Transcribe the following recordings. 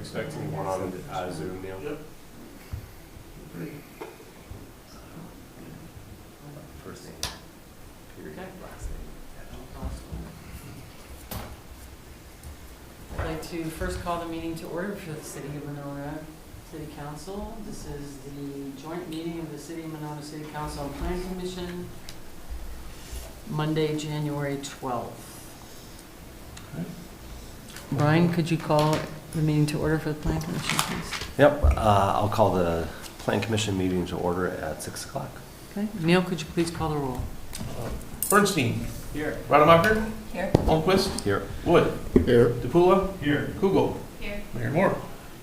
expecting one on Zoom, Neil. Yep. First name. Period. Okay. Last name. I'd like to first call the meeting to order for the City of Monona City Council. This is the joint meeting of the City of Monona City Council and Planning Commission, Monday, January 12th. Brian, could you call the meeting to order for the Planning Commission, please? Yep, I'll call the Plan Commission meeting to order at 6 o'clock. Okay. Neil, could you please call the roll? Bernstein. Here. Rademacher. Here. Holmquist. Here. Wood. Here. DePula. Here. Kugel. Here. Mayor Moore.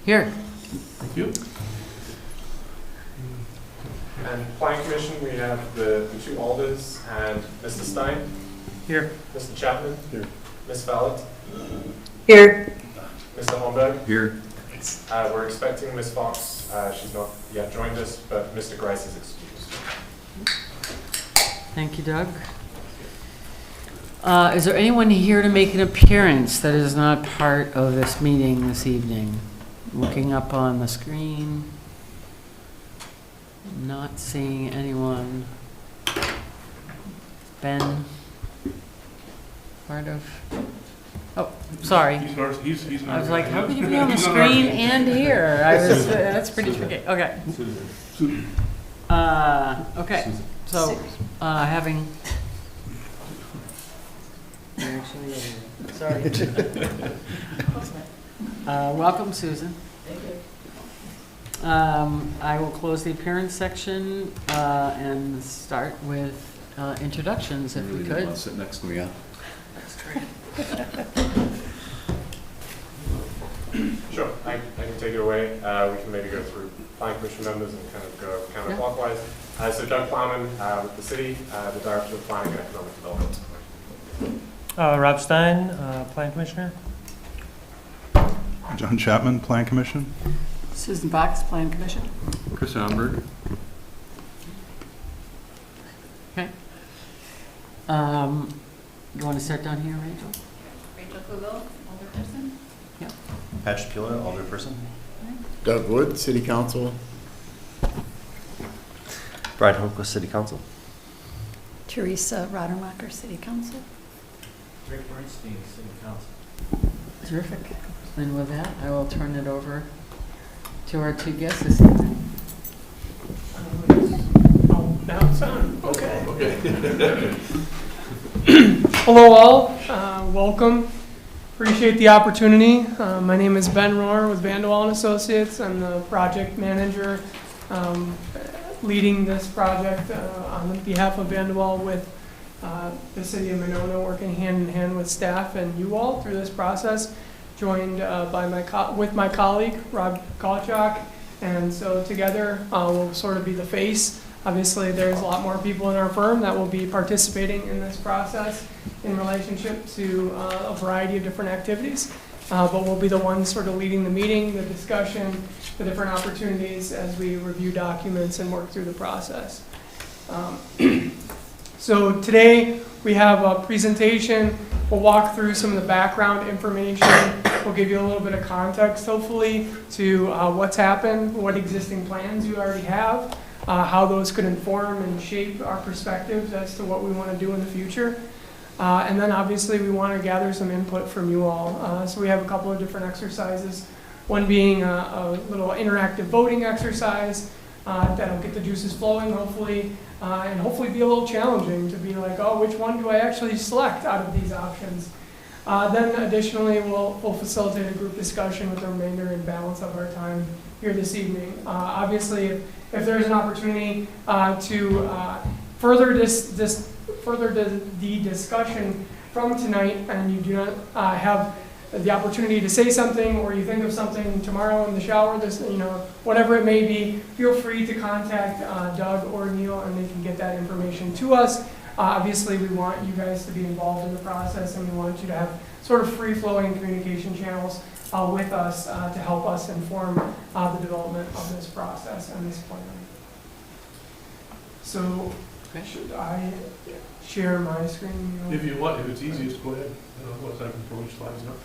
Here. Thank you. And Planning Commission, we have the two alders and Mr. Stein. Here. Mr. Chapman. Here. Ms. Fallett. Here. Mr. Holmberg. Here. We're expecting Ms. Fox. She's not yet joined us, but Mr. Grice is excused. Thank you, Doug. Is there anyone here to make an appearance that is not part of this meeting this evening? Looking up on the screen. Not seeing anyone. Ben? Part of? Oh, sorry. He's not. I was like, how could you be on the screen and here? That's pretty tricky. Okay. Susan. Okay, so, having. Sorry. Welcome, Susan. Thank you. I will close the appearance section and start with introductions, if we could. Sit next to me, yeah. Sure, I can take it away. We can maybe go through Planning Commission members and kind of go counterclockwise. So Doug Plowman with the city, the Director of Planning and Economic Development. Rob Stein, Plan Commissioner. John Chapman, Plan Commission. Susan Box, Plan Commission. Chris Amberg. Okay. You want to start down here, Rachel? Rachel Kugel, older person. Patrick Pula, alderperson. Doug Wood, City Council. Brian Holmquist, City Council. Teresa Rademacher, City Council. Rick Bernstein, City Council. Terrific. And with that, I will turn it over to our two guests this evening. Oh, now it's on. Okay. Okay. Hello all, welcome. Appreciate the opportunity. My name is Ben Rohr with Vanderwall & Associates. I'm the project manager leading this project on behalf of Vanderwall with the City of Monona, working hand in hand with staff and you all through this process, joined by with my colleague, Rob Kalchak. And so together we'll sort of be the face. Obviously, there's a lot more people in our firm that will be participating in this process in relationship to a variety of different activities. But we'll be the ones sort of leading the meeting, the discussion, the different opportunities as we review documents and work through the process. So today we have a presentation. We'll walk through some of the background information. We'll give you a little bit of context, hopefully, to what's happened, what existing plans you already have, how those could inform and shape our perspectives as to what we want to do in the future. And then obviously we want to gather some input from you all. So we have a couple of different exercises, one being a little interactive voting exercise that'll get the juices flowing, hopefully, and hopefully be a little challenging to be like, oh, which one do I actually select out of these options? Then additionally, we'll facilitate a group discussion with the remainder and balance of our time here this evening. Obviously, if there's an opportunity to further the discussion from tonight, and you do not have the opportunity to say something, or you think of something tomorrow in the shower, whatever it may be, feel free to contact Doug or Neil, and they can get that information to us. Obviously, we want you guys to be involved in the process, and we want you to have sort of free-flowing communication channels with us to help us inform the development of this process and this plan. So, should I share my screen? If you want, if it's easiest, go ahead. Otherwise, I can throw your slides up.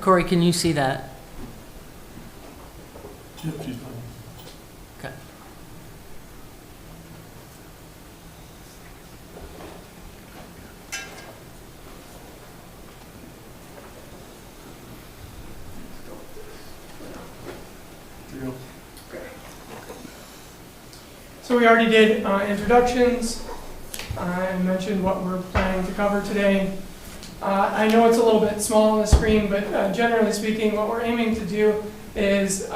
Corey, can you see that? Yep, she's fine. Okay. Here you go. So we already did introductions. I mentioned what we're planning to cover today. I know it's a little bit small on the screen, but generally speaking, what we're aiming to do is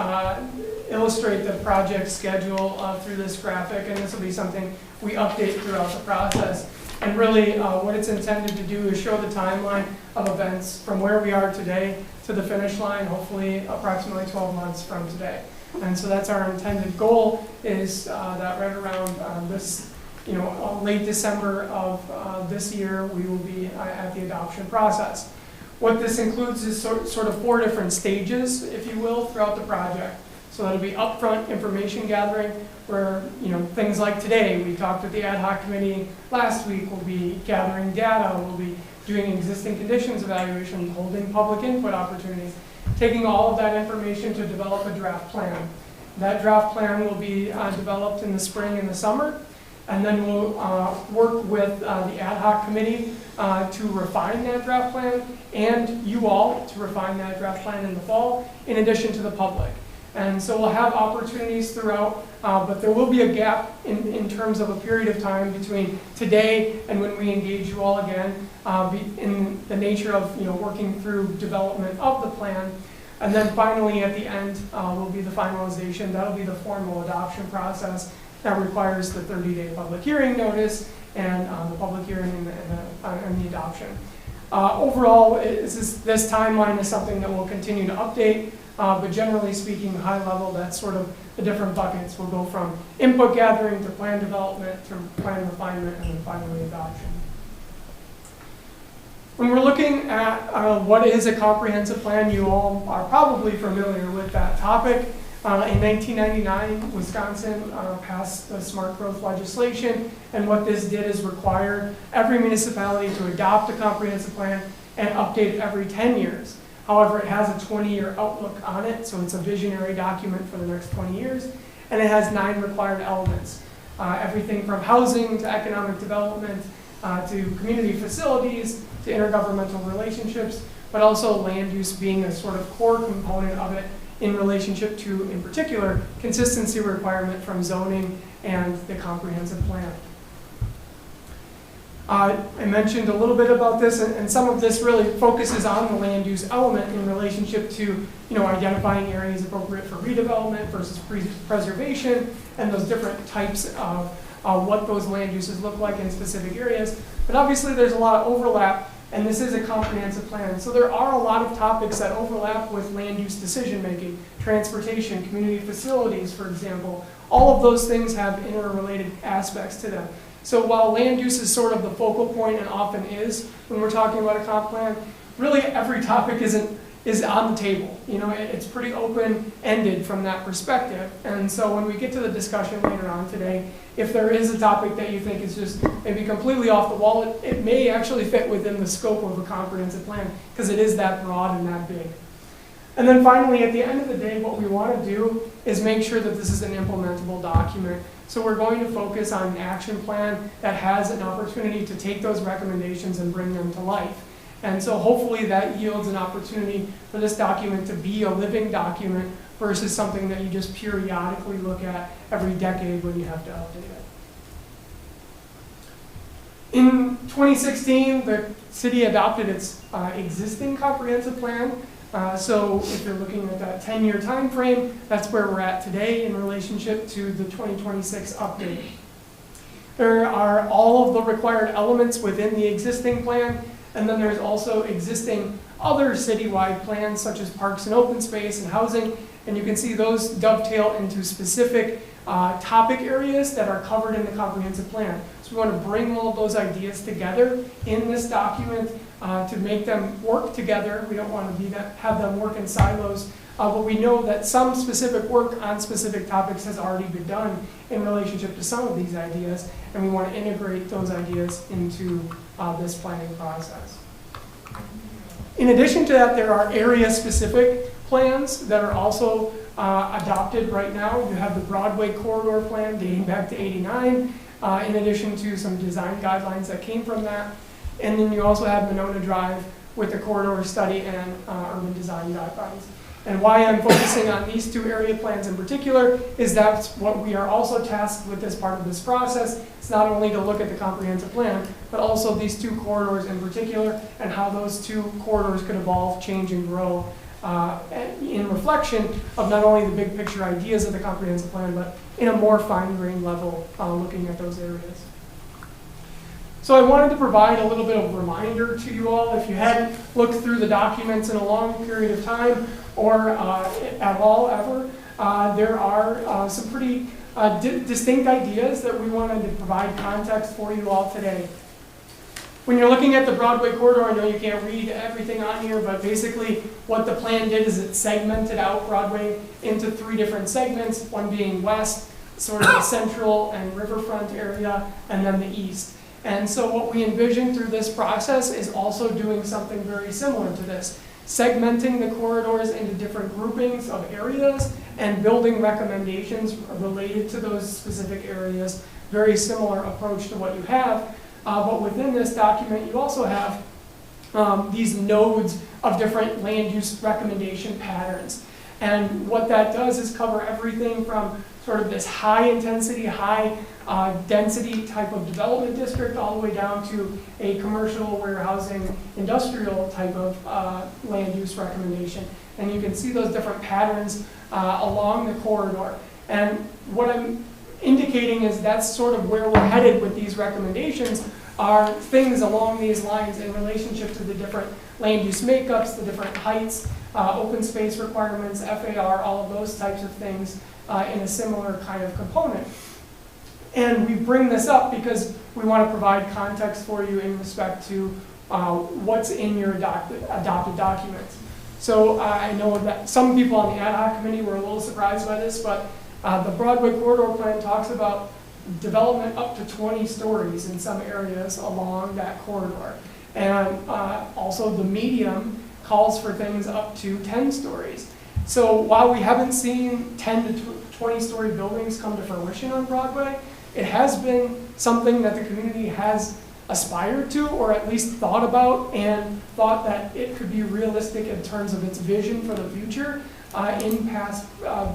illustrate the project schedule through this graphic, and this will be something we update throughout the process. And really, what it's intended to do is show the timeline of events from where we are today to the finish line, hopefully approximately 12 months from today. And so that's our intended goal, is that right around this, late December of this year, we will be at the adoption process. What this includes is sort of 4 different stages, if you will, throughout the project. So that'll be upfront information gathering, where things like today, we talked with the ad hoc committee last week, we'll be gathering data, we'll be doing existing conditions evaluation, holding public input opportunities, taking all of that information to develop a draft plan. That draft plan will be developed in the spring and the summer, and then we'll work with the ad hoc committee to refine that draft plan, and you all to refine that draft plan in the fall, in addition to the public. And so we'll have opportunities throughout, but there will be a gap in terms of a period of time between today and when we engage you all again, in the nature of working through development of the plan. And then finally at the end will be the finalization. That'll be the formal adoption process that requires the 30-day public hearing notice and the public hearing and the adoption. Overall, this timeline is something that we'll continue to update. But generally speaking, high level, that's sort of the different buckets. We'll go from input gathering to plan development to plan refinement and then finally adoption. When we're looking at what is a comprehensive plan, you all are probably familiar with that topic. In 1999, Wisconsin passed the smart growth legislation, and what this did is require every municipality to adopt a comprehensive plan and update it every 10 years. However, it has a 20-year outlook on it, so it's a visionary document for the next 20 years, and it has 9 required elements. Everything from housing to economic development to community facilities to intergovernmental relationships, but also land use being a sort of core component of it in relationship to, in particular, consistency requirement from zoning and the comprehensive plan. I mentioned a little bit about this, and some of this really focuses on the land use element in relationship to, identifying areas appropriate for redevelopment versus preservation, and those different types of what those land uses look like in specific areas. But obviously, there's a lot of overlap, and this is a comprehensive plan. So there are a lot of topics that overlap with land use decision making, transportation, community facilities, for example. All of those things have interrelated aspects to them. So while land use is sort of the focal point and often is when we're talking about a comp plan, really every topic is on the table. It's pretty open-ended from that perspective. And so when we get to the discussion later on today, if there is a topic that you think is just maybe completely off the wall, it may actually fit within the scope of a comprehensive plan because it is that broad and that big. And then finally, at the end of the day, what we want to do is make sure that this is an implementable document. So we're going to focus on an action plan that has an opportunity to take those recommendations and bring them to life. And so hopefully that yields an opportunity for this document to be a living document versus something that you just periodically look at every decade when you have to update it. In 2016, the city adopted its existing comprehensive plan. So if you're looking at that 10-year time frame, that's where we're at today in relationship to the 2026 update. There are all of the required elements within the existing plan, and then there's also existing other citywide plans such as parks and open space and housing, and you can see those dovetail into specific topic areas that are covered in the comprehensive plan. So we want to bring all of those ideas together in this document to make them work together. We don't want to have them work in silos, but we know that some specific work on specific topics has already been done in relationship to some of these ideas, and we want to integrate those ideas into this planning process. In addition to that, there are area-specific plans that are also adopted right now. You have the Broadway corridor plan dating back to '89, in addition to some design guidelines that came from that. And then you also have Monona Drive with the corridor study and urban design guidelines. And why I'm focusing on these two area plans in particular is that's what we are also tasked with as part of this process. It's not only to look at the comprehensive plan, but also these two corridors in particular and how those two corridors could evolve, change, and grow in reflection of not only the big picture ideas of the comprehensive plan, but in a more fine-grained level, looking at those areas. So I wanted to provide a little bit of a reminder to you all, if you hadn't looked through the documents in a long period of time, or at all ever, there are some pretty distinct ideas that we wanted to provide context for you all today. When you're looking at the Broadway corridor, I know you can't read everything on here, but basically what the plan did is it segmented out Broadway into 3 different segments, one being west, sort of the central and riverfront area, and then the east. And so what we envision through this process is also doing something very similar to this, segmenting the corridors into different groupings of areas and building recommendations related to those specific areas. Very similar approach to what you have. But within this document, you also have these nodes of different land use recommendation patterns. And what that does is cover everything from sort of this high intensity, high density type of development district all the way down to a commercial, warehousing, industrial type of land use recommendation. And you can see those different patterns along the corridor. And what I'm indicating is that's sort of where we're headed with these recommendations, are things along these lines in relationship to the different land use makeups, the different heights, open space requirements, FAR, all of those types of things in a similar kind of component. And we bring this up because we want to provide context for you in respect to what's in your adopted documents. So I know that some people on the ad hoc committee were a little surprised by this, but the Broadway corridor plan talks about development up to 20 stories in some areas along that corridor. And also the medium calls for things up to 10 stories. So while we haven't seen 10 to 20 story buildings come to fruition on Broadway, it has been something that the community has aspired to, or at least thought about, and thought that it could be realistic in terms of its vision for the future in past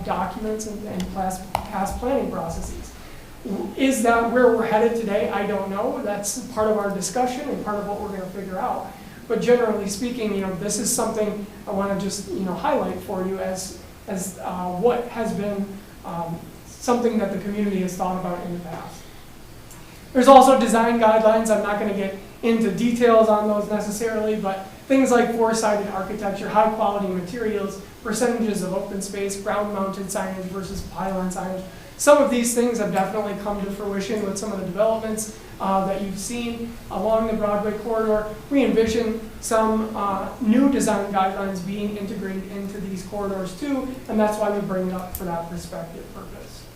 documents and past planning processes. Is that where we're headed today? I don't know. That's part of our discussion and part of what we're going to figure out. But generally speaking, this is something I want to just highlight for you as what has been something that the community has thought about in the past. There's also design guidelines. I'm not going to get into details on those necessarily, but things like four-sided architecture, high-quality materials, percentages of open space, ground-mounted signage versus pylon signage. Some of these things have definitely come to fruition with some of the developments that you've seen along the Broadway corridor. We envision some new design guidelines being integrated into these corridors too, and that's why we bring it up for that perspective purpose.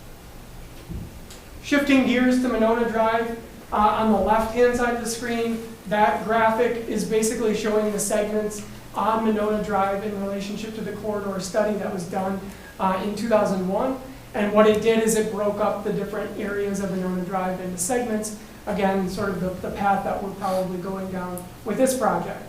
Shifting gears to Monona Drive, on the left-hand side of the screen, that graphic is basically showing the segments on Monona Drive in relationship to the corridor study that was done in 2001. And what it did is it broke up the different areas of Monona Drive into segments. Again, sort of the path that we're probably going down with this project.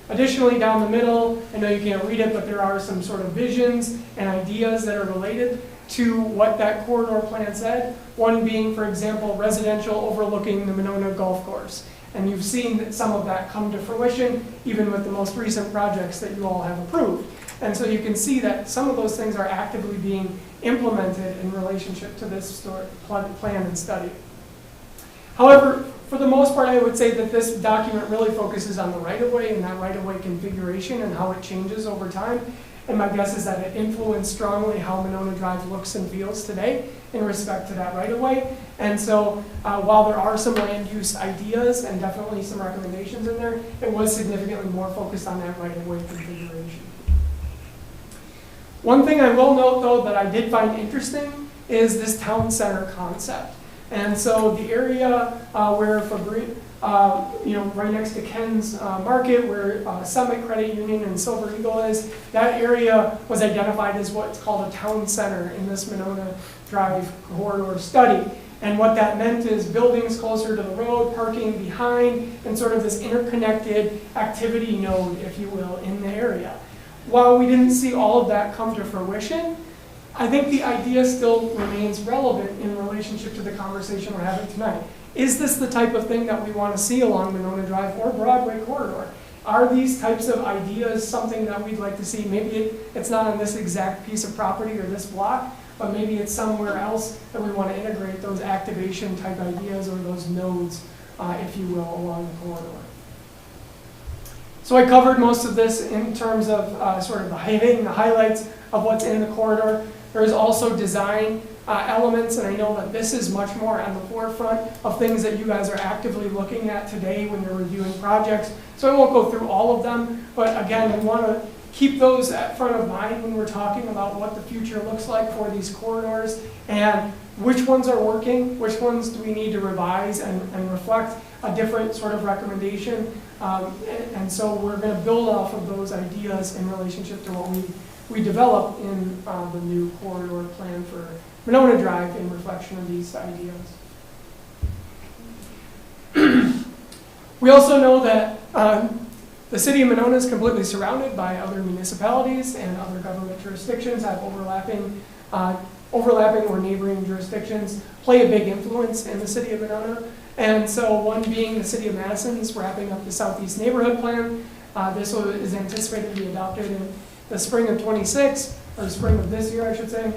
Additionally, down the middle, I know you can't read it, but there are some sort of visions and ideas that are related to what that corridor plan said. One being, for example, residential overlooking the Monona Golf Course. And you've seen some of that come to fruition, even with the most recent projects that you all have approved. And so you can see that some of those things are actively being implemented in relationship to this plan and study. However, for the most part, I would say that this document really focuses on the right-of-way and that right-of-way configuration and how it changes over time. And my guess is that it influenced strongly how Monona Drive looks and feels today in respect to that right-of-way. And so while there are some land use ideas and definitely some recommendations in there, it was significantly more focused on that right-of-way configuration. One thing I will note, though, that I did find interesting is this town center concept. And so the area where right next to Ken's Market, where Summit Credit Union and Silver Eagle is. That area was identified as what's called a town center in this Monona Drive corridor study. And what that meant is buildings closer to the road, parking behind, and sort of this interconnected activity node, if you will, in the area. While we didn't see all of that come to fruition, I think the idea still remains relevant in relationship to the conversation we're having tonight. Is this the type of thing that we want to see along Monona Drive or Broadway corridor? Are these types of ideas something that we'd like to see? Maybe it's not on this exact piece of property or this block, but maybe it's somewhere else that we want to integrate those activation type ideas or those nodes, if you will, along the corridor. So I covered most of this in terms of sort of the highlights of what's in the corridor. There's also design elements, and I know that this is much more on the forefront of things that you guys are actively looking at today when you're reviewing projects. So I won't go through all of them, but again, we want to keep those at front of mind when we're talking about what the future looks like for these corridors and which ones are working, which ones do we need to revise and reflect a different sort of recommendation. And so we're going to build off of those ideas in relationship to what we develop in the new corridor plan for Monona Drive in reflection of these ideas. We also know that the city of Monona is completely surrounded by other municipalities, and other government jurisdictions have overlapping or neighboring jurisdictions play a big influence in the city of Monona. And so one being the city of Madison is wrapping up the Southeast Neighborhood Plan. This is anticipated to be adopted in the spring of 26, or spring of this year, I should say.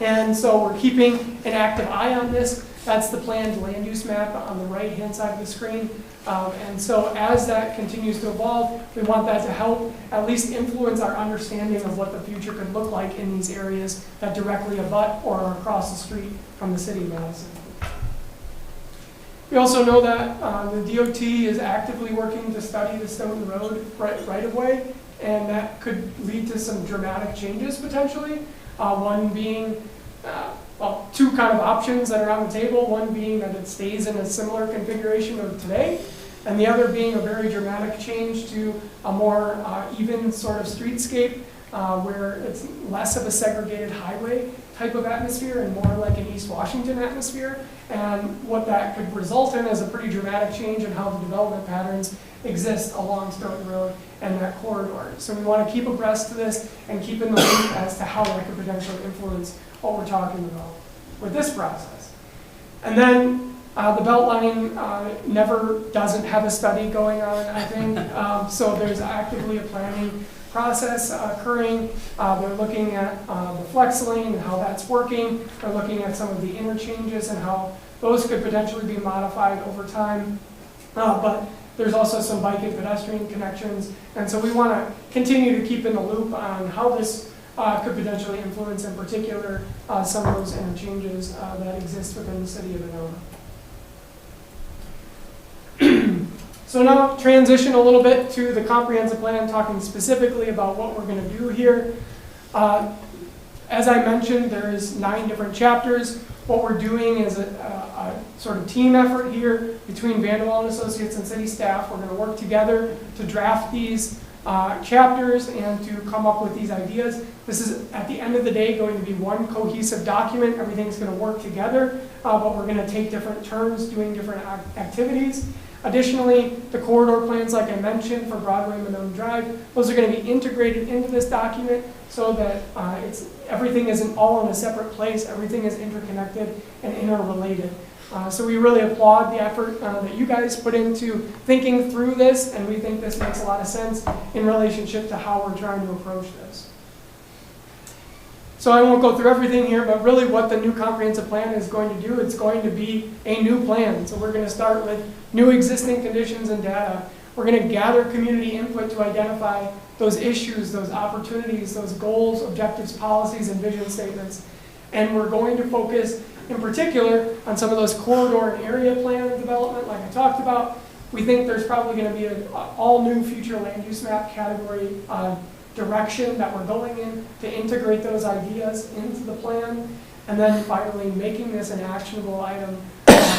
And so we're keeping an active eye on this. That's the planned land use map on the right-hand side of the screen. And so as that continues to evolve, we want that to help at least influence our understanding of what the future could look like in these areas that directly abut or are across the street from the city of Madison. We also know that the DOT is actively working to study the Stoughton Road right-of-way, and that could lead to some dramatic changes potentially. One being, two kind of options that are on the table. One being that it stays in a similar configuration of today, and the other being a very dramatic change to a more even sort of streetscape where it's less of a segregated highway type of atmosphere and more like an East Washington atmosphere. And what that could result in is a pretty dramatic change in how the development patterns exist along Stoughton Road and that corridor. So we want to keep abreast of this and keep in the loop as to how that could potentially influence what we're talking about with this process. And then the Beltline never doesn't have a study going on, I think. So there's actively a planning process occurring. They're looking at the flex lane and how that's working. They're looking at some of the interchanges and how those could potentially be modified over time. But there's also some bike and pedestrian connections. And so we want to continue to keep in the loop on how this could potentially influence, in particular, some of those interchanges that exist within the city of Monona. So now transition a little bit to the comprehensive plan, talking specifically about what we're going to do here. As I mentioned, there's 9 different chapters. What we're doing is a sort of team effort here between Vanderwall and Associates and city staff. We're going to work together to draft these chapters and to come up with these ideas. This is, at the end of the day, going to be one cohesive document. Everything's going to work together, but we're going to take different turns doing different activities. Additionally, the corridor plans, like I mentioned, for Broadway and Monona Drive, those are going to be integrated into this document so that everything isn't all in a separate place. Everything is interconnected and interrelated. So we really applaud the effort that you guys put into thinking through this, and we think this makes a lot of sense in relationship to how we're trying to approach this. So I won't go through everything here, but really what the new comprehensive plan is going to do, it's going to be a new plan. So we're going to start with new existing conditions and data. We're going to gather community input to identify those issues, those opportunities, those goals, objectives, policies, and vision statements. And we're going to focus in particular on some of those corridor and area plan development, like I talked about. We think there's probably going to be an all-new future land use map category direction that we're going in to integrate those ideas into the plan. And then finally, making this an actionable item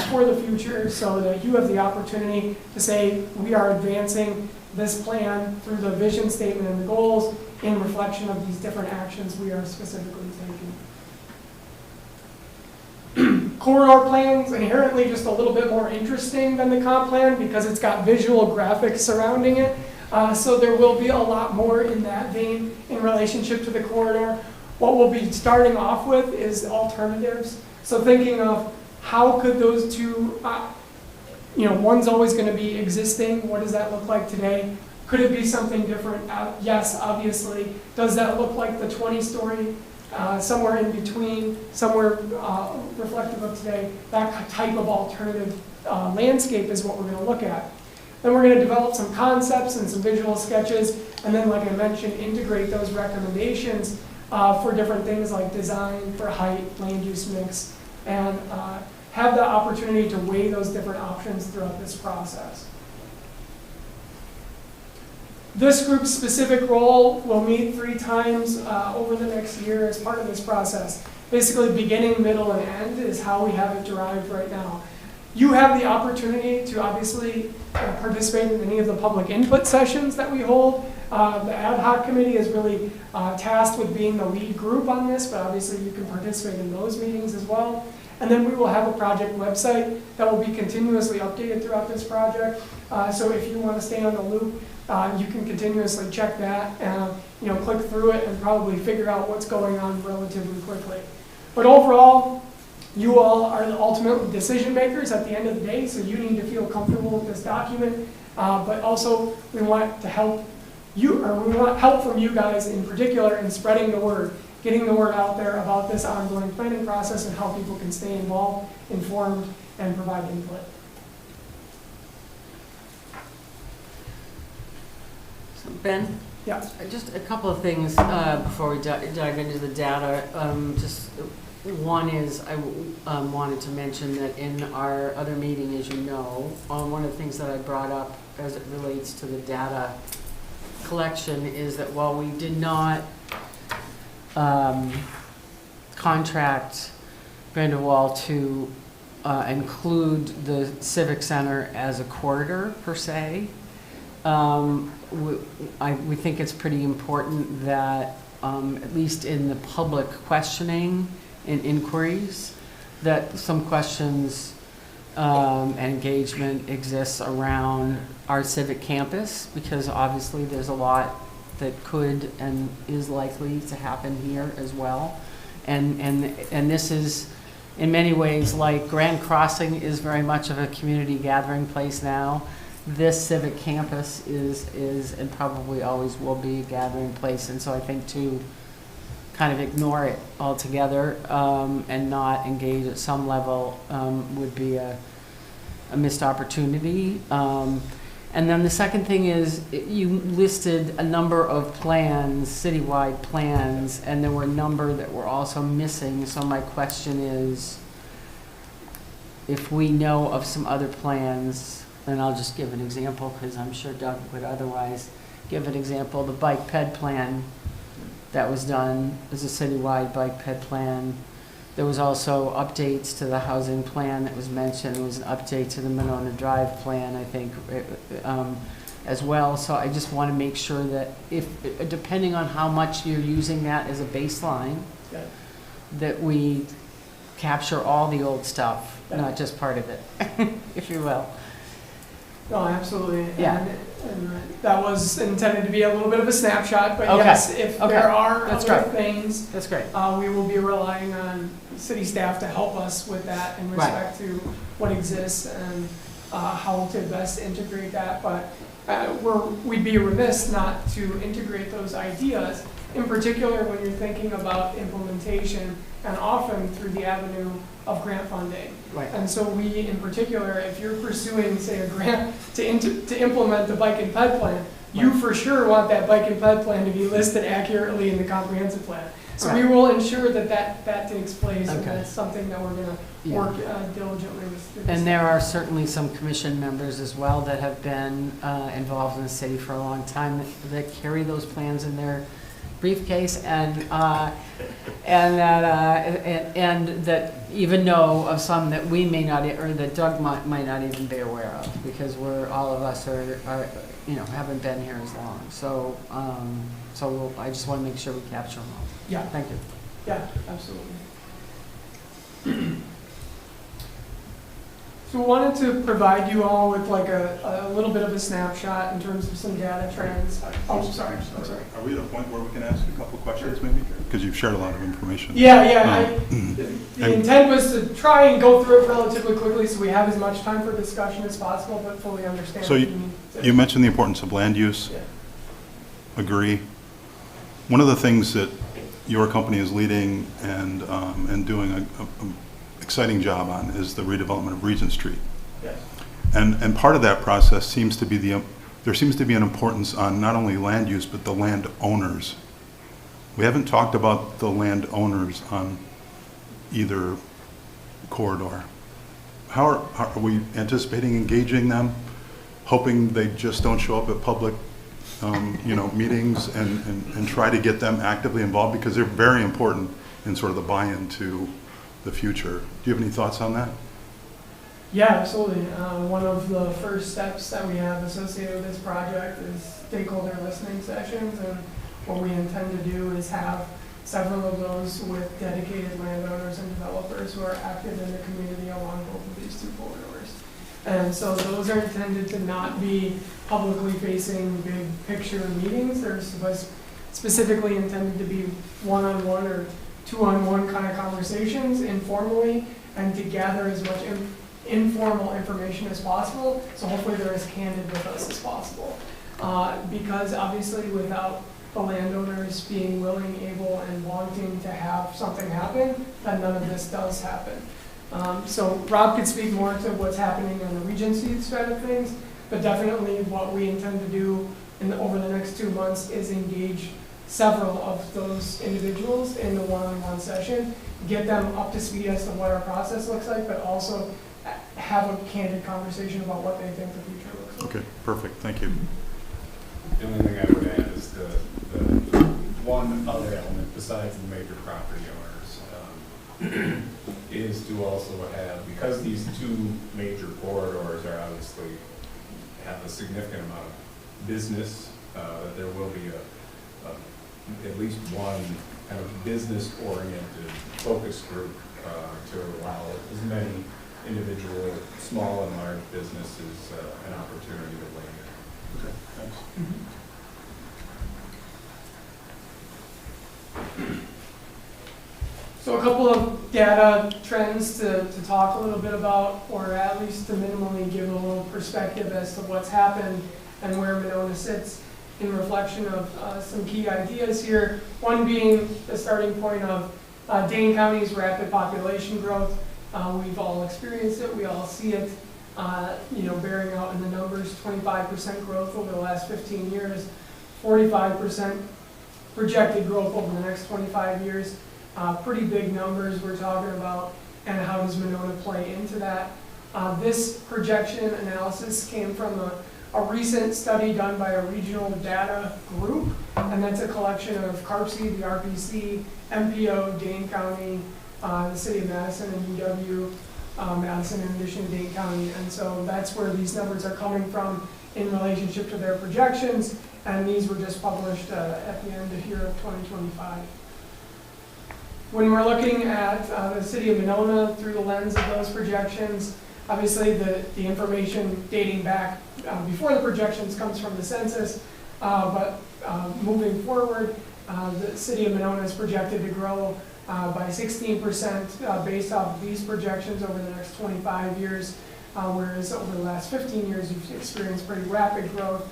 for the future so that you have the opportunity to say, we are advancing this plan through the vision statement and the goals in reflection of these different actions we are specifically taking. Corridor plan's inherently just a little bit more interesting than the comp plan because it's got visual graphics surrounding it. So there will be a lot more in that vein in relationship to the corridor. What we'll be starting off with is alternatives. So thinking of how could those two, one's always going to be existing. What does that look like today? Could it be something different? Yes, obviously. Does that look like the 20-story? Somewhere in between, somewhere reflective of today? That type of alternative landscape is what we're going to look at. Then we're going to develop some concepts and some visual sketches, and then, like I mentioned, integrate those recommendations for different things like design, for height, land use mix, and have the opportunity to weigh those different options throughout this process. This group's specific role will meet 3 times over the next year as part of this process. Basically, beginning, middle, and end is how we have it derived right now. You have the opportunity to obviously participate in any of the public input sessions that we hold. The ad hoc committee is really tasked with being the lead group on this, but obviously you can participate in those meetings as well. And then we will have a project website that will be continuously updated throughout this project. So if you want to stay on the loop, you can continuously check that and click through it and probably figure out what's going on relatively quickly. But overall, you all are the ultimate decision makers at the end of the day, so you need to feel comfortable with this document. But also, we want to help you, or we want help from you guys in particular in spreading the word, getting the word out there about this ongoing planning process and how people can stay involved, informed, and provide input. So Ben? Yes. Just a couple of things before we dive into the data. Just one is I wanted to mention that in our other meeting, as you know, one of the things that I brought up as it relates to the data collection is that while we did not contract Vanderwall to include the Civic Center as a corridor per se, we think it's pretty important that at least in the public questioning and inquiries, that some questions and engagement exists around our civic campus, because obviously there's a lot that could and is likely to happen here as well. And this is in many ways like Grand Crossing is very much of a community gathering place now. This civic campus is and probably always will be a gathering place. And so I think to kind of ignore it altogether and not engage at some level would be a missed opportunity. And then the second thing is you listed a number of plans, citywide plans, and there were a number that were also missing. So my question is, if we know of some other plans, and I'll just give an example because I'm sure Doug would otherwise give an example. The bike ped plan that was done is a citywide bike ped plan. There was also updates to the housing plan that was mentioned. There was an update to the Monona Drive plan, I think, as well. So I just want to make sure that if, depending on how much you're using that as a baseline, Okay. that we capture all the old stuff, Yeah. not just part of it, if you will. No, absolutely. Yeah. And that was intended to be a little bit of a snapshot, but Okay. yes, if Okay. there are That's other great. things, That's great. we will be relying on city staff to help us with that in Right. respect to what exists and how to best integrate that. But we'd be remiss not to integrate those ideas, in particular when you're thinking about implementation, and often through the avenue of grant funding. Right. And so we, in particular, if you're pursuing, say, a grant to implement the bike and ped plan, you Right. for sure want that bike and ped plan to be listed accurately in the comprehensive plan. So we Right. will ensure that that takes place, and Okay. that's something that we're going to Yeah. work diligently with. And there are certainly some commission members as well that have been involved in the city for a long time that carry those plans in their briefcase. And And that even know of some that we may not, or that Doug might not even be aware of, because all of us are, haven't been here as long. So, I just want to make sure we capture them all. Yeah, Thank you. yeah, absolutely. So we wanted to provide you all with like a little bit of a snapshot in terms of some data trends. Oh, sorry, I'm sorry. Are we at a point where we can ask a couple questions maybe? Because you've shared a lot of information. Yeah, the intent was to try and go through it relatively quickly so we have as much time for discussion as possible, but fully understand. So what you need to- You mentioned the importance of land use. Yeah. Agree. One of the things that your company is leading and doing a exciting job on is the redevelopment of Regent Street. Yes. And part of that process seems to be there seems to be an importance on not only land use, but the land owners. We haven't talked about the land owners on either corridor. How are we anticipating engaging them, hoping they just don't show up at public meetings and try to get them actively involved, because they're very important in sort of the buy-in to the future. Do you have any thoughts on that? Yeah, absolutely. One of the first steps that we have associated with this project is stakeholder listening sessions, and what we intend to do is have several of those with dedicated landowners and developers who are active in the community along both of these two corridors. And so those are intended to not be publicly facing big picture meetings. They're specifically intended to be one-on-one or two-on-one kind of conversations informally, and to gather as much informal information as possible. So hopefully they're as candid with us as possible. Because obviously without the landowners being willing, able, and wanting to have something happen, then none of this does happen. So Rob could speak more to what's happening on the Regency side of things, but definitely what we intend to do over the next 2 months is engage several of those individuals in the one-on-one session, get them up to speed as to what our process looks like, but also have a candid conversation about what they think the future looks like. Okay, perfect, thank you. The only thing I would add is the one other element besides the major property owners is to also have, because these two major corridors are obviously have a significant amount of business, that there will be at least one kind of business-oriented focus group to allow as many individual, small and large businesses an opportunity to weigh in. Okay, thanks. So a couple of data trends to talk a little bit about, or at least to minimally give a little perspective as to what's happened and where Monona sits in reflection of some key ideas here. One being the starting point of Dane County's rapid population growth. We've all experienced it, we all see it, bearing out in the numbers. 25% growth over the last 15 years, 45% projected growth over the next 25 years. Pretty big numbers we're talking about, and how does Monona play into that? This projection analysis came from a recent study done by a regional data group, and that's a collection of CARPC, the RPC, MPO, Dane County, the city of Madison, and UW Madison, in addition to Dane County. And so that's where these numbers are coming from in relationship to their projections, and these were just published at the end of year of 2025. When we're looking at the city of Monona through the lens of those projections, obviously the information dating back before the projections comes from the census, but moving forward, the city of Monona is projected to grow by 16% based off of these projections over the next 25 years, whereas over the last 15 years you've experienced pretty rapid growth.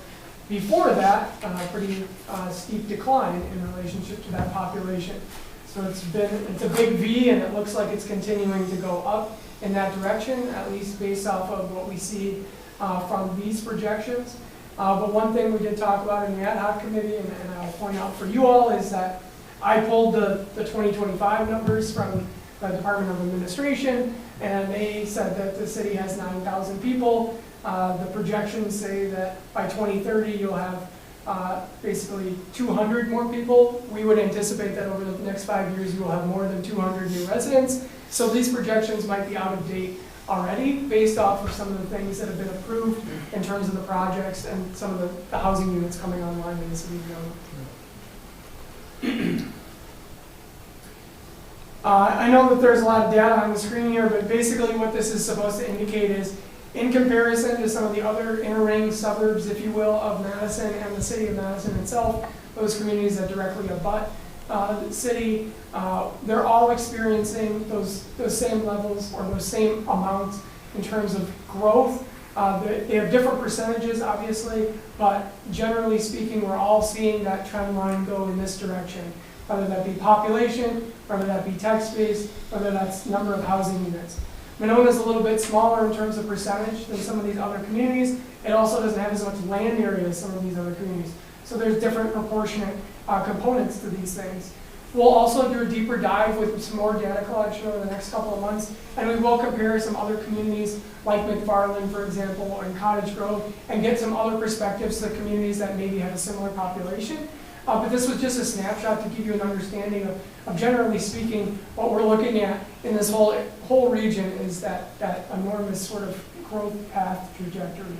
Before that, pretty steep decline in relationship to that population. So it's a big V, and it looks like it's continuing to go up in that direction, at least based off of what we see from these projections. But one thing we did talk about in the ad hoc committee, and I'll point out for you all, is that I pulled the 2025 numbers from the Department of Administration, and they said that the city has 9,000 people. The projections say that by 2030 you'll have basically 200 more people. We would anticipate that over the next 5 years, we will have more than 200 new residents. So these projections might be out of date already based off of some of the things that have been approved in terms of the projects and some of the housing units coming online in the city of Monona. I know that there's a lot of data on the screen here, but basically what this is supposed to indicate is, in comparison to some of the other inner ring suburbs, if you will, of Madison and the city of Madison itself, those communities that directly abut the city, they're all experiencing those same levels or those same amounts in terms of growth. They have different percentages, obviously, but generally speaking, we're all seeing that trend line go in this direction, whether that be population, whether that be tax base, whether that's number of housing units. Monona is a little bit smaller in terms of percentage than some of these other communities. It also doesn't have as much land area as some of these other communities. So there's different proportionate components to these things. We'll also do a deeper dive with some more data collection over the next couple of months, and we will compare some other communities like McFarland, for example, or in Cottage Grove, and get some other perspectives to the communities that maybe have a similar population. But this was just a snapshot to give you an understanding of generally speaking, what we're looking at in this whole region is that enormous sort of growth path trajectory.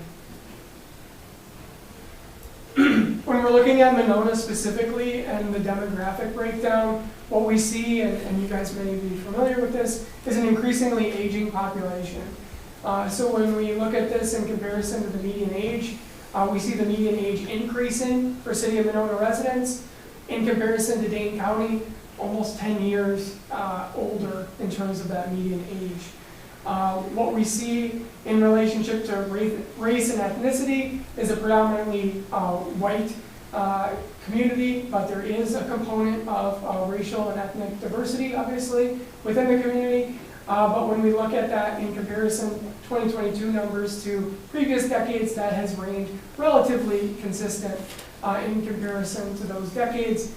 When we're looking at Monona specifically and the demographic breakdown, what we see, and you guys may be familiar with this, is an increasingly aging population. So when we look at this in comparison to the median age, we see the median age increasing for City of Monona residents. In comparison to Dane County, almost 10 years older in terms of that median age. What we see in relationship to race and ethnicity is a predominantly white community, but there is a component of racial and ethnic diversity, obviously, within the community. But when we look at that in comparison, 2022 numbers to previous decades, that has remained relatively consistent in comparison to those decades.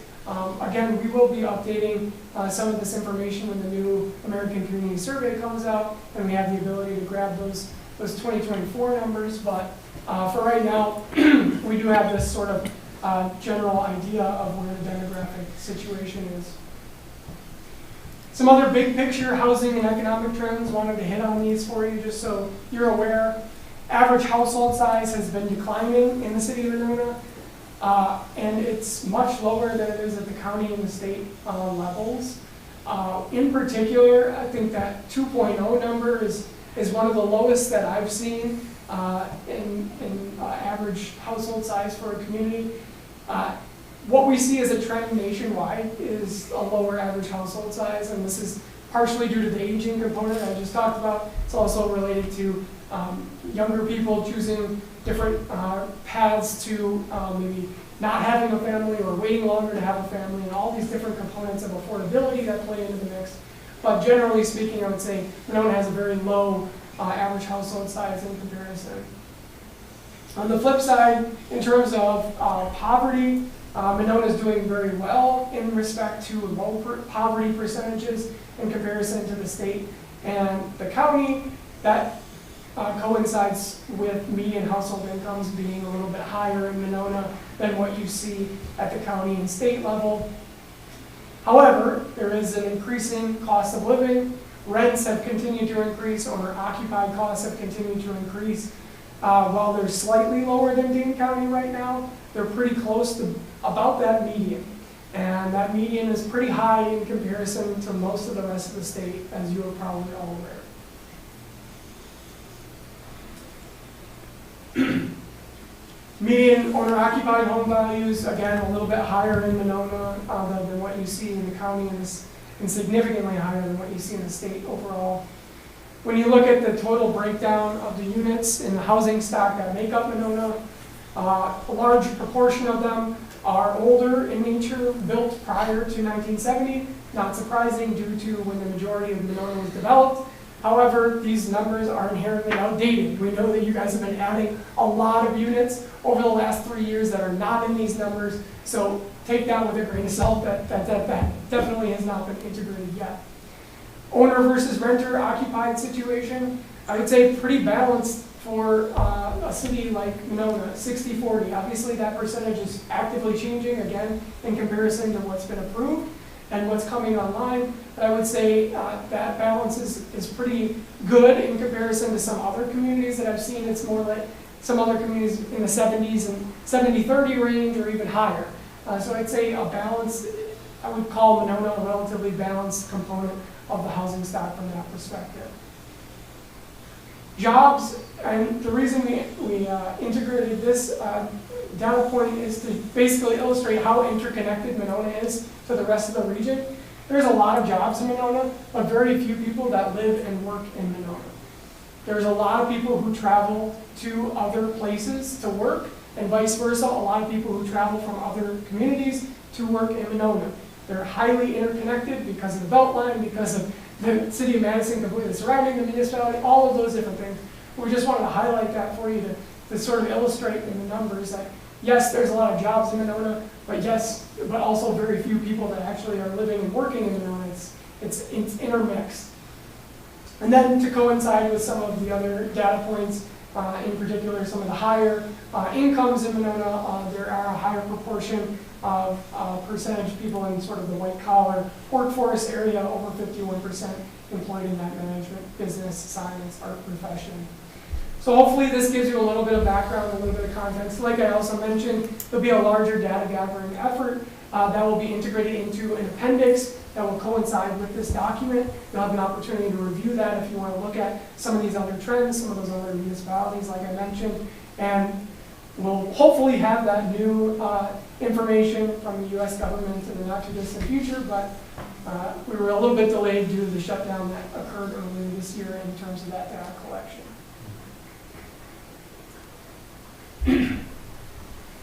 Again, we will be updating some of this information when the new American Community Survey comes out, and we have the ability to grab those 2024 numbers. But for right now, we do have this sort of general idea of where the demographic situation is. Some other big picture housing and economic trends, wanted to hit on these for you just so you're aware. Average household size has been declining in the city of Monona, and it's much lower than it is at the county and the state levels. In particular, I think that 2.0 number is one of the lowest that I've seen in average household size for a community. What we see as a trend nationwide is a lower average household size, and this is partially due to the aging component I just talked about. It's also related to younger people choosing different paths to maybe not having a family or waiting longer to have a family, and all these different components of affordability that play into the mix. But generally speaking, I would say Monona has a very low average household size in comparison. On the flip side, in terms of poverty, Monona is doing very well in respect to low poverty percentages in comparison to the state and the county. That coincides with median household incomes being a little bit higher in Monona than what you see at the county and state level. However, there is an increasing cost of living. Rents have continued to increase, owner-occupied costs have continued to increase. While they're slightly lower than Dane County right now, they're pretty close to about that median. And that median is pretty high in comparison to most of the rest of the state, as you are probably all aware. Median owner-occupied home values, again, a little bit higher in Monona than what you see in the county, and significantly higher than what you see in the state overall. When you look at the total breakdown of the units in the housing stock that make up Monona, a large proportion of them are older in nature, built prior to 1970, not surprising due to when the majority of Monona was developed. However, these numbers are inherently outdated. We know that you guys have been adding a lot of units over the last 3 years that are not in these numbers, so take that with a grain of salt. That definitely has not been integrated yet. Owner versus renter occupied situation, I would say pretty balanced for a city like Monona, 60-40. Obviously, that percentage is actively changing, again, in comparison to what's been approved and what's coming online. But I would say that balance is pretty good in comparison to some other communities that I've seen. It's more like some other communities in the 70s and 70-30 range or even higher. So I'd say a balanced, I would call Monona a relatively balanced component of the housing stock from that perspective. Jobs, and the reason we integrated this data point is to basically illustrate how interconnected Monona is to the rest of the region. There's a lot of jobs in Monona, but very few people that live and work in Monona. There's a lot of people who travel to other places to work, and vice versa, a lot of people who travel from other communities to work in Monona. They're highly interconnected because of the Beltline, because of the city of Madison completely surrounding the municipality, all of those different things. We just wanted to highlight that for you to sort of illustrate in the numbers that, yes, there's a lot of jobs in Monona, but also very few people that actually are living and working in Monona. It's intermixed. And then to coincide with some of the other data points, in particular some of the higher incomes in Monona, there are a higher proportion of percentage people in sort of the white collar workforce area, over 51% employed in that management, business, science, art profession. So hopefully this gives you a little bit of background, a little bit of context. Like I also mentioned, there'll be a larger data gathering effort that will be integrated into an appendix that will coincide with this document. You'll have an opportunity to review that if you want to look at some of these other trends, some of those other municipalities like I mentioned, and we'll hopefully have that new information from the U.S. government in the not too distant future, but we were a little bit delayed due to the shutdown that occurred earlier this year in terms of that data collection.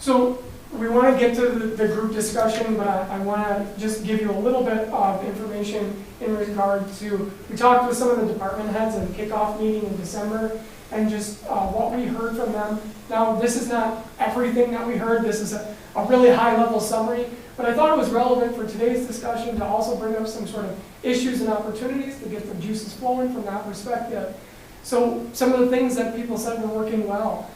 So we want to get to the group discussion, but I want to just give you a little bit of information in regard to, we talked with some of the department heads at a kickoff meeting in December, and just what we heard from them. Now, this is not everything that we heard. This is a really high-level summary, but I thought it was relevant for today's discussion to also bring up some sort of issues and opportunities to get the juices flowing from that perspective. So some of the things that people said were working well.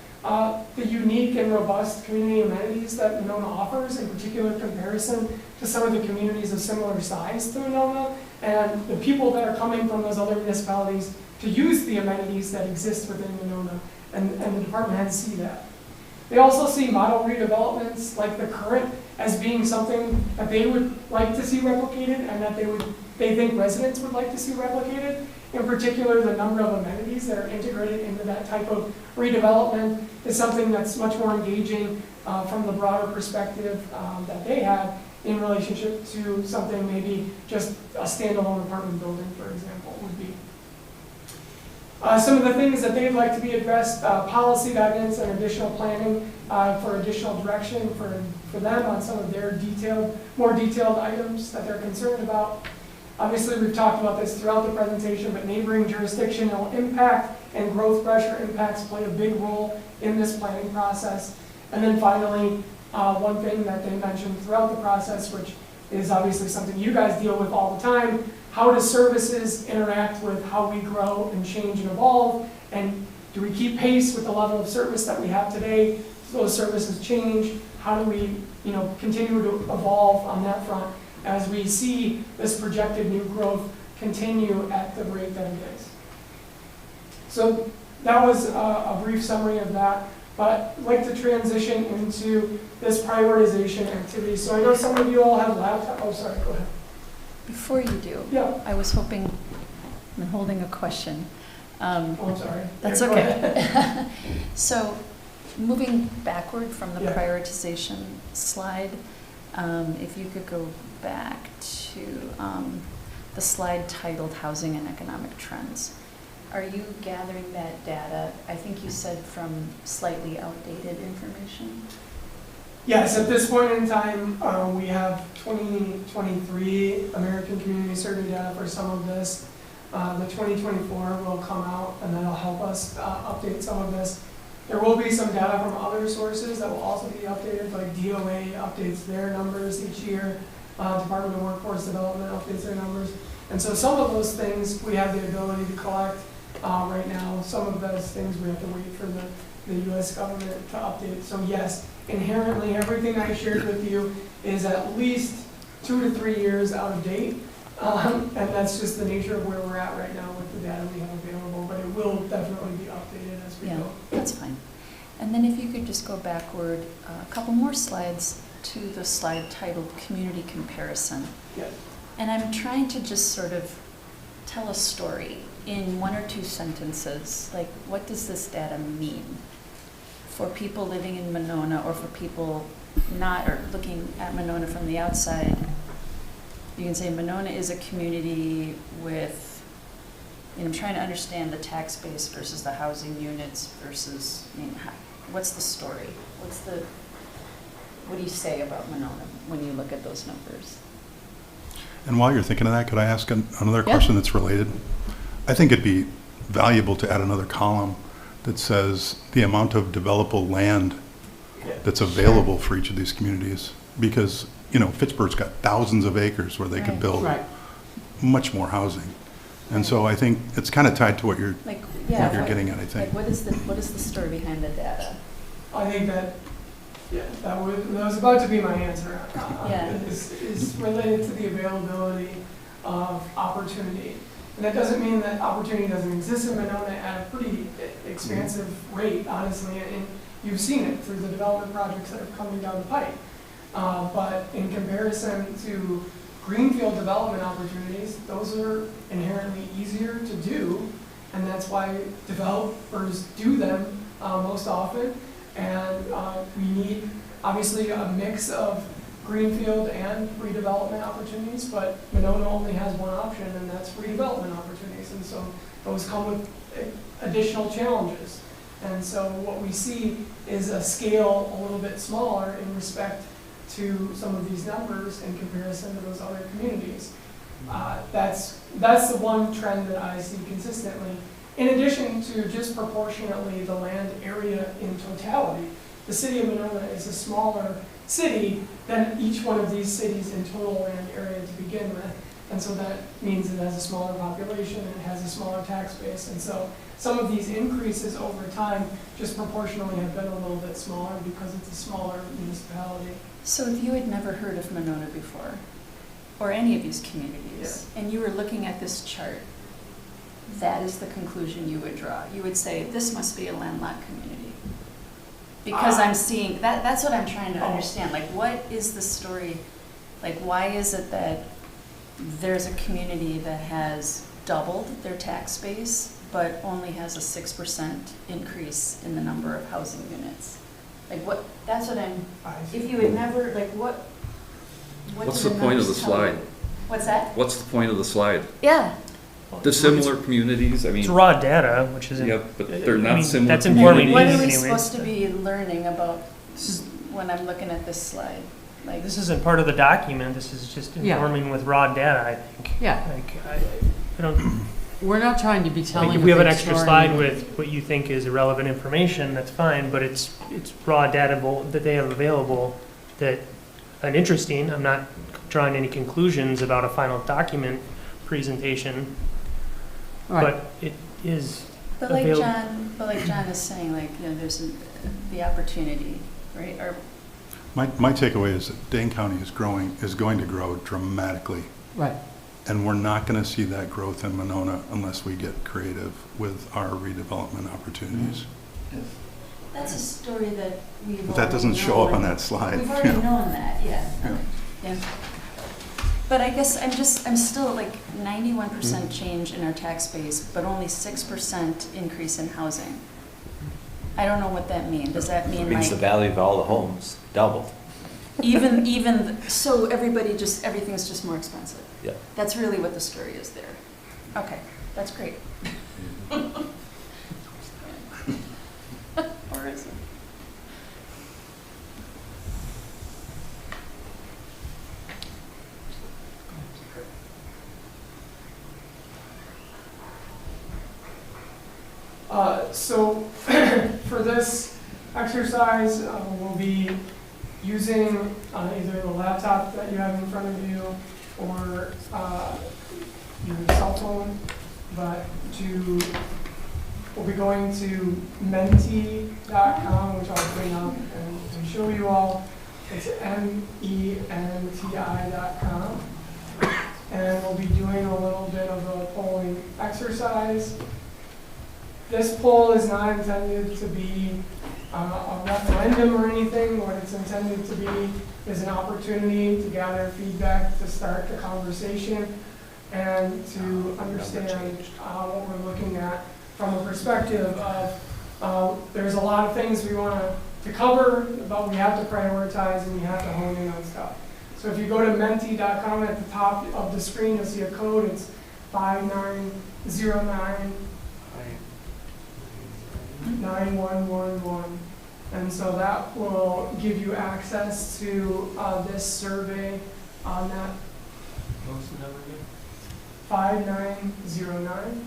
The unique and robust community amenities that Monona offers, in particular comparison to some of the communities of similar size to Monona, and the people that are coming from those other municipalities to use the amenities that exist within Monona, and the department heads see that. They also see model redevelopments like the current as being something that they would like to see replicated, and that they think residents would like to see replicated. In particular, the number of amenities that are integrated into that type of redevelopment is something that's much more engaging from the broader perspective that they have in relationship to something maybe just a standalone apartment building, for example, would be. Some of the things that they'd like to be addressed, policy guidance and additional planning for additional direction for them on some of their more detailed items that they're concerned about. Obviously, we've talked about this throughout the presentation, but neighboring jurisdictional impact and growth pressure impacts play a big role in this planning process. And then finally, one thing that they mentioned throughout the process, which is obviously something you guys deal with all the time, how do services interact with how we grow and change and evolve? And do we keep pace with the level of service that we have today? Do those services change? How do we continue to evolve on that front as we see this projected new growth continue at the rate that it is? So that was a brief summary of that, but I'd like to transition into this prioritization activity. So I know some of you all have laptops. Oh, sorry, go ahead. Before you do, Yeah. I was hoping, I'm holding a question. Oh, I'm sorry. That's Yeah, go okay. ahead. So, moving backward from the Yeah. prioritization slide, if you could go back to the slide titled Housing and Economic Trends. Are you gathering that data, I think you said from slightly outdated information? Yes, at this point in time, we have 2023 American Community Survey data for some of this. The 2024 will come out, and that'll help us update some of this. There will be some data from other sources that will also be updated, like DOA updates their numbers each year. Department of Workforce Development updates their numbers. And so some of those things we have the ability to collect right now. Some of those things we have to wait for the US government to update. So yes, inherently, everything I shared with you is at least 2 to 3 years out of date. And that's just the nature of where we're at right now with the data we have available, but it will definitely be updated as we Yeah, go. that's fine. And then if you could just go backward a couple more slides to the slide titled Community Comparison. Yes. And I'm trying to just sort of tell a story in 1 or 2 sentences. Like, what does this data mean for people living in Monona, or for people not, or looking at Monona from the outside? You can say Monona is a community with, I'm trying to understand the tax base versus the housing units versus, what's the story? What do you say about Monona when you look at those numbers? And while you're thinking of that, could I ask another Yeah. question that's related? I think it'd be valuable to add another column that says the amount of developable land that's available for each of these communities. Because, Fitchburg's got thousands of acres where they could Right. build Right. much more housing. And so I think it's kind of tied to what you're Like, yeah. what you're getting at, I think. Like, what is the story behind the data? I think that, that was about to be my answer. Yeah. Is related to the availability of opportunity. And that doesn't mean that opportunity doesn't exist in Monona at a pretty expansive rate, honestly, and you've seen it through the development projects that are coming down the pipe. But in comparison to greenfield development opportunities, those are inherently easier to do, and that's why developers do them most often. And we need, obviously, a mix of greenfield and redevelopment opportunities, but Monona only has one option, and that's redevelopment opportunities. And so those come with additional challenges. And so what we see is a scale a little bit smaller in respect to some of these numbers in comparison to those other communities. That's the one trend that I see consistently. In addition to just proportionately the land area in totality, the city of Monona is a smaller city than each one of these cities in total land area to begin with. And so that means it has a smaller population and it has a smaller tax base. And so some of these increases over time just proportionally have been a little bit smaller because it's a smaller municipality. So if you had never heard of Monona before, or any of these communities, and you were looking at this chart, that is the conclusion you would draw. You would say, this must be a landlocked community. Because I'm seeing, that's what I'm trying to understand. Like, what is the story? Like, why is it that there's a community that has doubled their tax base, but only has a 6% increase in the number of housing units? Like, what, that's what I'm, if you had never, like, What's the point of the slide? What's that? What's the point of the slide? Yeah. Dissimilar communities, I mean, It's raw data, which is, yeah, but they're I not mean, similar that's informing What communities. are we anyways. supposed to be learning about when I'm looking at this slide? Like, this isn't part of the document, this is just Yeah. informing with raw data, I think. Yeah, Like, I don't, we're not trying to be telling. like, if a we have an big extra story. slide with what you think is irrelevant information, that's fine, but it's raw data that they have available that, and interesting, I'm not drawing any conclusions about a final document presentation, Right. but it is but like available. John is saying, like, there's the opportunity, right? Or My takeaway is that Dane County is going to grow dramatically. Right. And we're not going to see that growth in Monona unless we get creative with our redevelopment opportunities. that's a story that we've But that doesn't already show up on known. that slide. We've already Yeah. known that, yeah. Yeah. Yeah. But I guess I'm still like 91% change in our tax base, but only 6% increase in housing. I don't know what that means. Does that mean It means the like value of all the homes doubled. so everything's just more expensive? Yeah. That's really what the story is there. Okay, that's great. Or is it? So for this exercise, we'll be using either the laptop that you have in front of you or your cell phone, but to we'll be going to menti.com, which I'll bring up and show you all. It's menti.com. And we'll be doing a little bit of a polling exercise. This poll is not intended to be a referendum or anything. What it's intended to be is an opportunity to gather feedback, to start the conversation, and to understand what we're looking at from a perspective of there's a lot of things we want to cover, but we have to prioritize and we have to hone in on stuff. So if you go to menti.com, at the top of the screen, you'll see a code. It's 5909 9111. And so that will give you access to this survey on that. What's the number again? 5909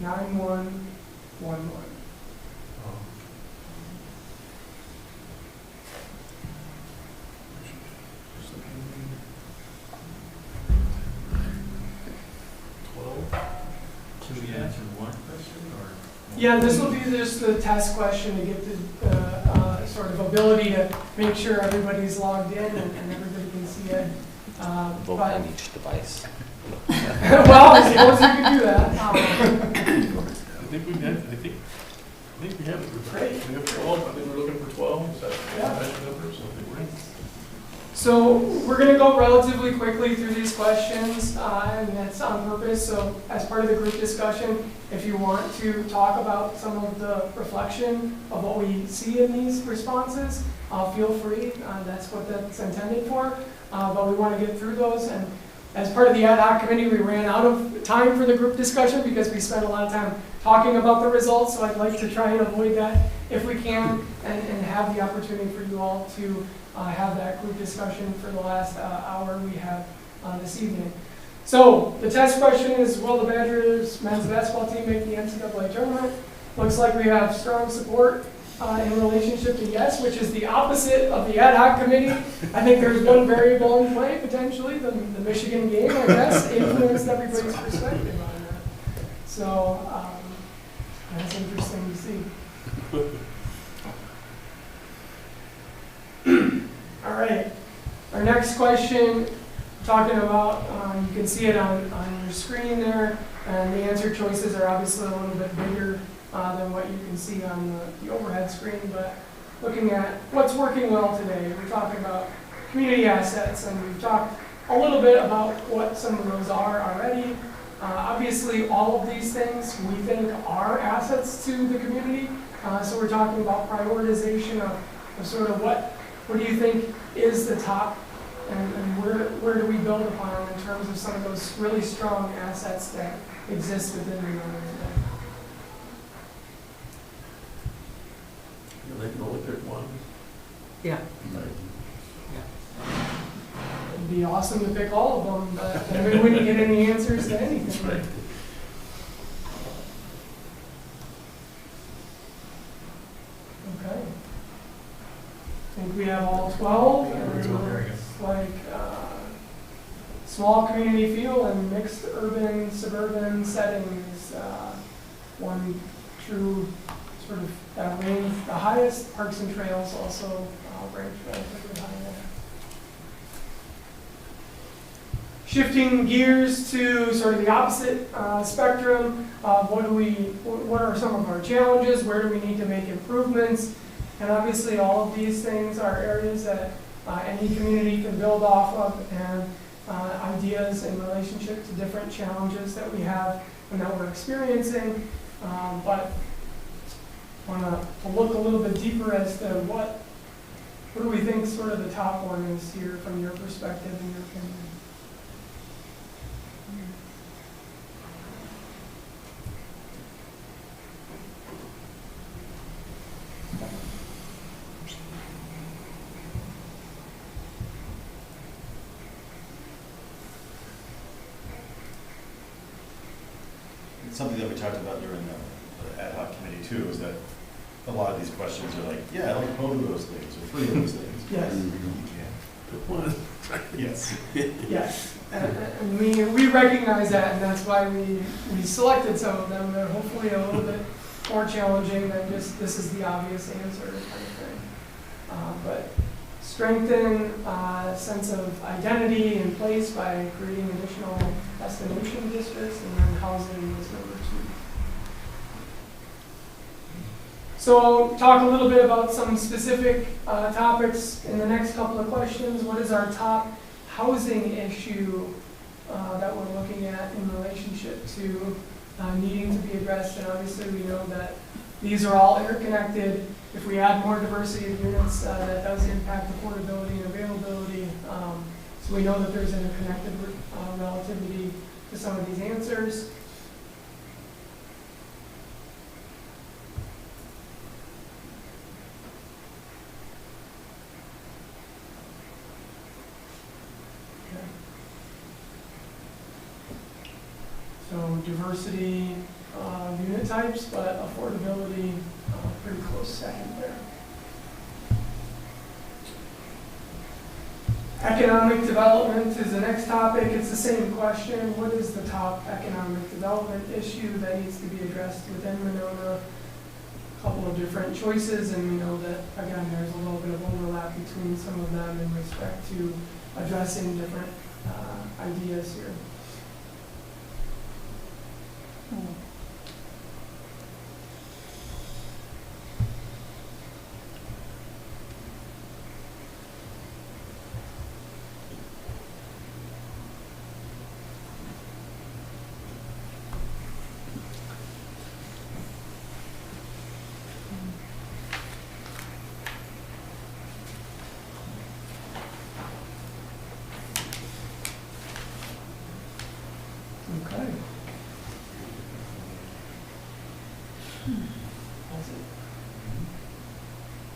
9111. Should we answer one question or? Yeah, this will be just the test question to get the sort of ability to make sure everybody's logged in and everybody can see it. Vote But- on each device. Well, I suppose you could do that. I think we have, I think we have it. Great. We have 12, I think we're looking for 12, is that Yeah. the number, so I think we're in. So we're going to go relatively quickly through these questions, and that's on purpose. So as part of the group discussion, if you want to talk about some of the reflection of what we see in these responses, feel free. That's what that's intended for. But we want to get through those. And as part of the ad hoc committee, we ran out of time for the group discussion because we spent a lot of time talking about the results. So I'd like to try and avoid that if we can, and have the opportunity for you all to have that group discussion for the last hour we have this evening. So the test question is, will the Badgers men's basketball team make the NCAA tournament? Looks like we have strong support in relationship to yes, which is the opposite of the ad hoc committee. I think there's one variable in play, potentially, the Michigan game, I guess, influenced everybody's perspective on that. So that's interesting to see. All right, our next question, talking about, you can see it on your screen there, and the answer choices are obviously a little bit bigger than what you can see on the overhead screen, but looking at what's working well today, we're talking about community assets, and we've talked a little bit about what some of those are already. Obviously, all of these things we think are assets to the community, so we're talking about prioritization of sort of what do you think is the top, and where do we build upon in terms of some of those really strong assets that exist within the area? They can only pick one. Yeah. It'd be awesome to pick all of them, but then we wouldn't get any answers to anything. Right. Okay. I think we have all 12, and There we go. it's like small community feel and mixed urban, suburban settings. One true sort of range, the highest. Parks and trails also ranked relatively high there. Shifting gears to sort of the opposite spectrum, what are some of our challenges? Where do we need to make improvements? And obviously, all of these things are areas that any community can build off of, and ideas in relationship to different challenges that we have and that we're experiencing. But I want to look a little bit deeper as to what do we think sort of the top one is here from your perspective and your opinion. Something that we talked about during the ad hoc committee too, is that a lot of these questions are like, yeah, I like both of those things, or three of those things. Yes. Yes. Yes, and we recognize that, and that's why we selected some of them. They're hopefully a little bit more challenging than just, this is the obvious answer kind of thing. But strengthen sense of identity and place by creating additional destination districts, and then housing is number 2. So talk a little bit about some specific topics in the next couple of questions. What is our top housing issue that we're looking at in relationship to needing to be addressed? And obviously we know that these are all interconnected. If we add more diversity of units, that does impact affordability and availability. So we know that there's interconnected relativity to some of these answers. So diversity of unit types, but affordability, pretty close second there. Economic development is the next topic. It's the same question. What is the top economic development issue that needs to be addressed within Monona? A couple of different choices, and we know that, again, there's a little bit of overlap between some of them in respect to addressing different ideas here. Okay.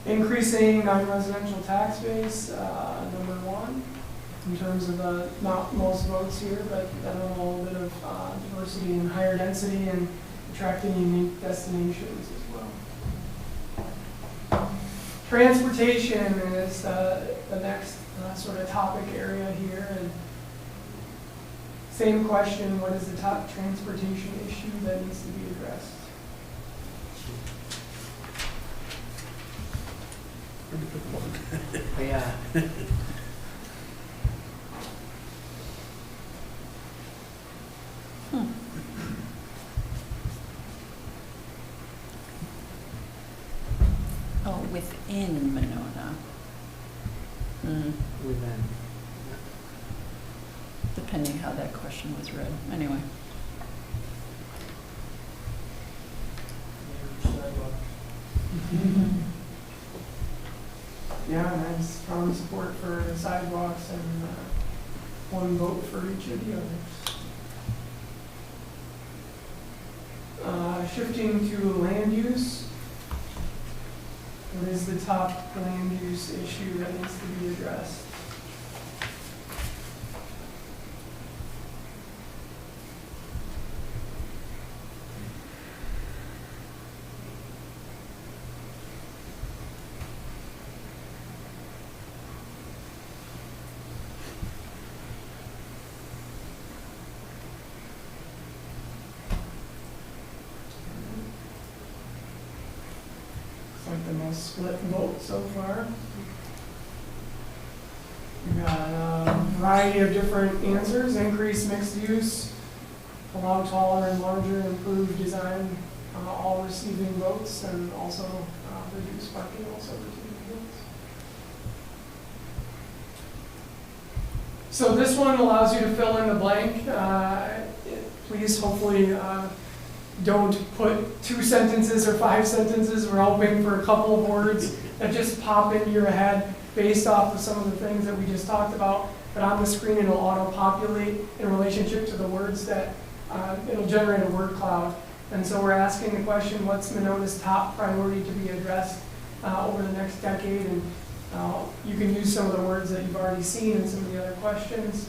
Increasing non-residential tax base, number 1, in terms of not most votes here, but a little bit of diversity and higher density and attracting unique destinations as well. Transportation is the next sort of topic area here. And same question, what is the top transportation issue that needs to be addressed? Yeah. Oh, within Monona. Within. Depending how that question was read. Anyway. Yeah, and I strong support for the sidewalks and 1 vote for each of the others. Shifting to land use. What is the top land use issue that needs to be addressed? Like the most split vote so far. We got a variety of different answers: increase mixed use, allow taller and larger, improve design, all receiving votes, and also reduce parking, also receiving votes. So this one allows you to fill in the blank. Please, hopefully, don't put 2 sentences or 5 sentences. We're hoping for a couple of words that just pop into your head based off of some of the things that we just talked about. But on the screen, it'll auto-populate in relationship to the words that it'll generate a word cloud. And so we're asking the question, what's Monona's top priority to be addressed over the next decade? And you can use some of the words that you've already seen in some of the other questions.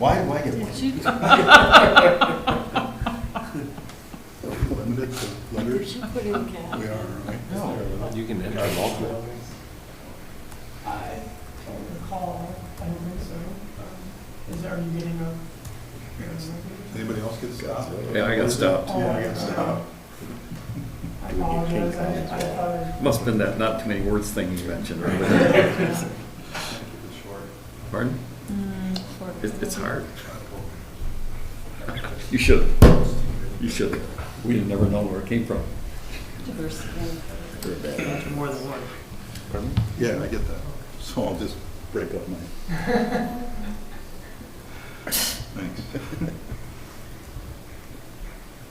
Why get one? Did you? Limited to letters? Put in cap. We are, right? No. You can enter multiple. I don't recall, I don't think so. Are you getting a? Anybody else get stopped? Yeah, I got stopped. Yeah, I got stopped. I apologize, I thought. Must have been that not too many words thing you mentioned earlier. Pardon? It's hard. You should. You should. We'd never known where it came from. More than one. Pardon? Yeah, I get that. So I'll just break up mine. Thanks.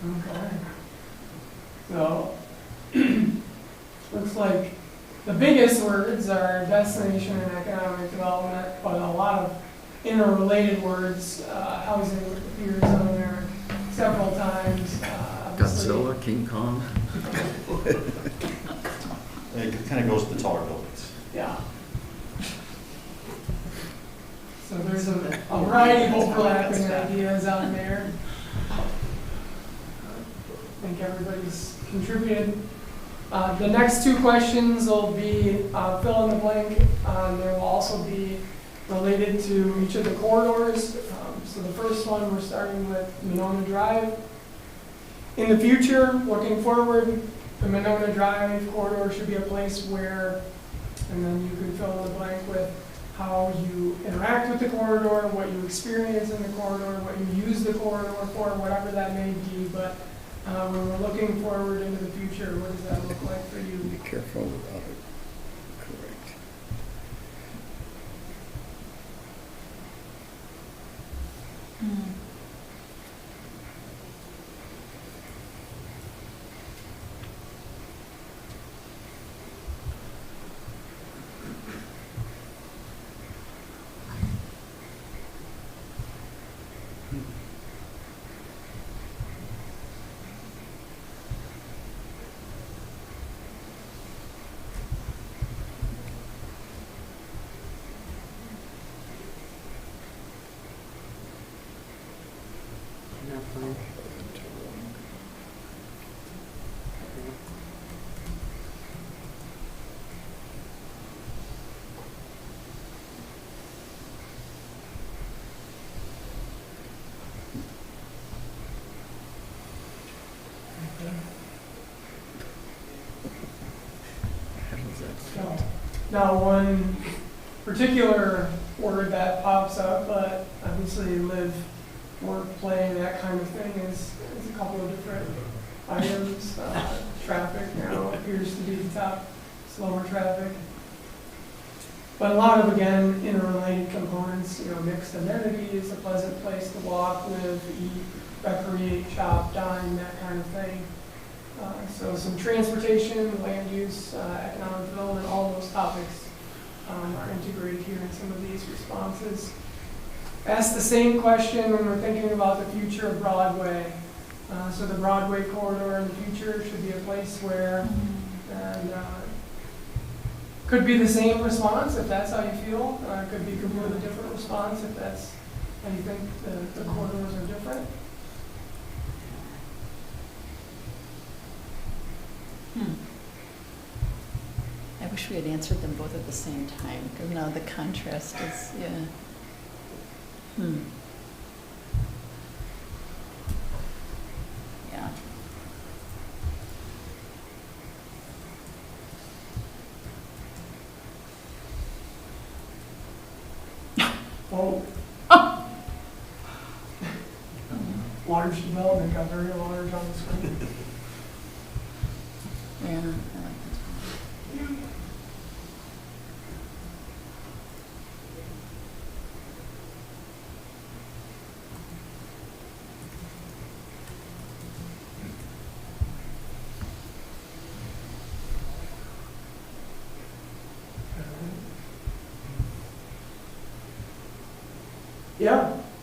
Okay. So, looks like the biggest words are destination and economic development, but a lot of interrelated words. Housing appears on there several times. Obviously. Godzilla, King Kong. It kind of goes to the taller buildings. Yeah. So there's a variety of overlapping ideas on there. I think everybody's contributed. The next two questions will be fill in the blank. There will also be related to each of the corridors. So the first one, we're starting with Monona Drive. In the future, looking forward, the Monona Drive corridor should be a place where, and then you can fill in the blank with how you interact with the corridor, what you experience in the corridor, what you use the corridor for, whatever that may be. But when we're looking forward into the future, what does that look like for you? Be careful about it. Correct. Now, one particular word that pops up, but obviously live, work, play, that kind of thing is a couple of different items. Traffic now appears to be the top, slower traffic. But a lot of, again, interrelated components, mixed amenities, a pleasant place to walk, live, eat, recreate, shop, dine, that kind of thing. So some transportation, land use, economic development, all those topics are integrated here in some of these responses. Ask the same question when we're thinking about the future of Broadway. So the Broadway corridor in the future should be a place where, and could be the same response if that's how you feel. Could be a completely different response if that's how you think the corridors are different. I wish we had answered them both at the same time, because now the contrast is, yeah. Yeah. Well, large development got very large on the screen. Yeah, I like that.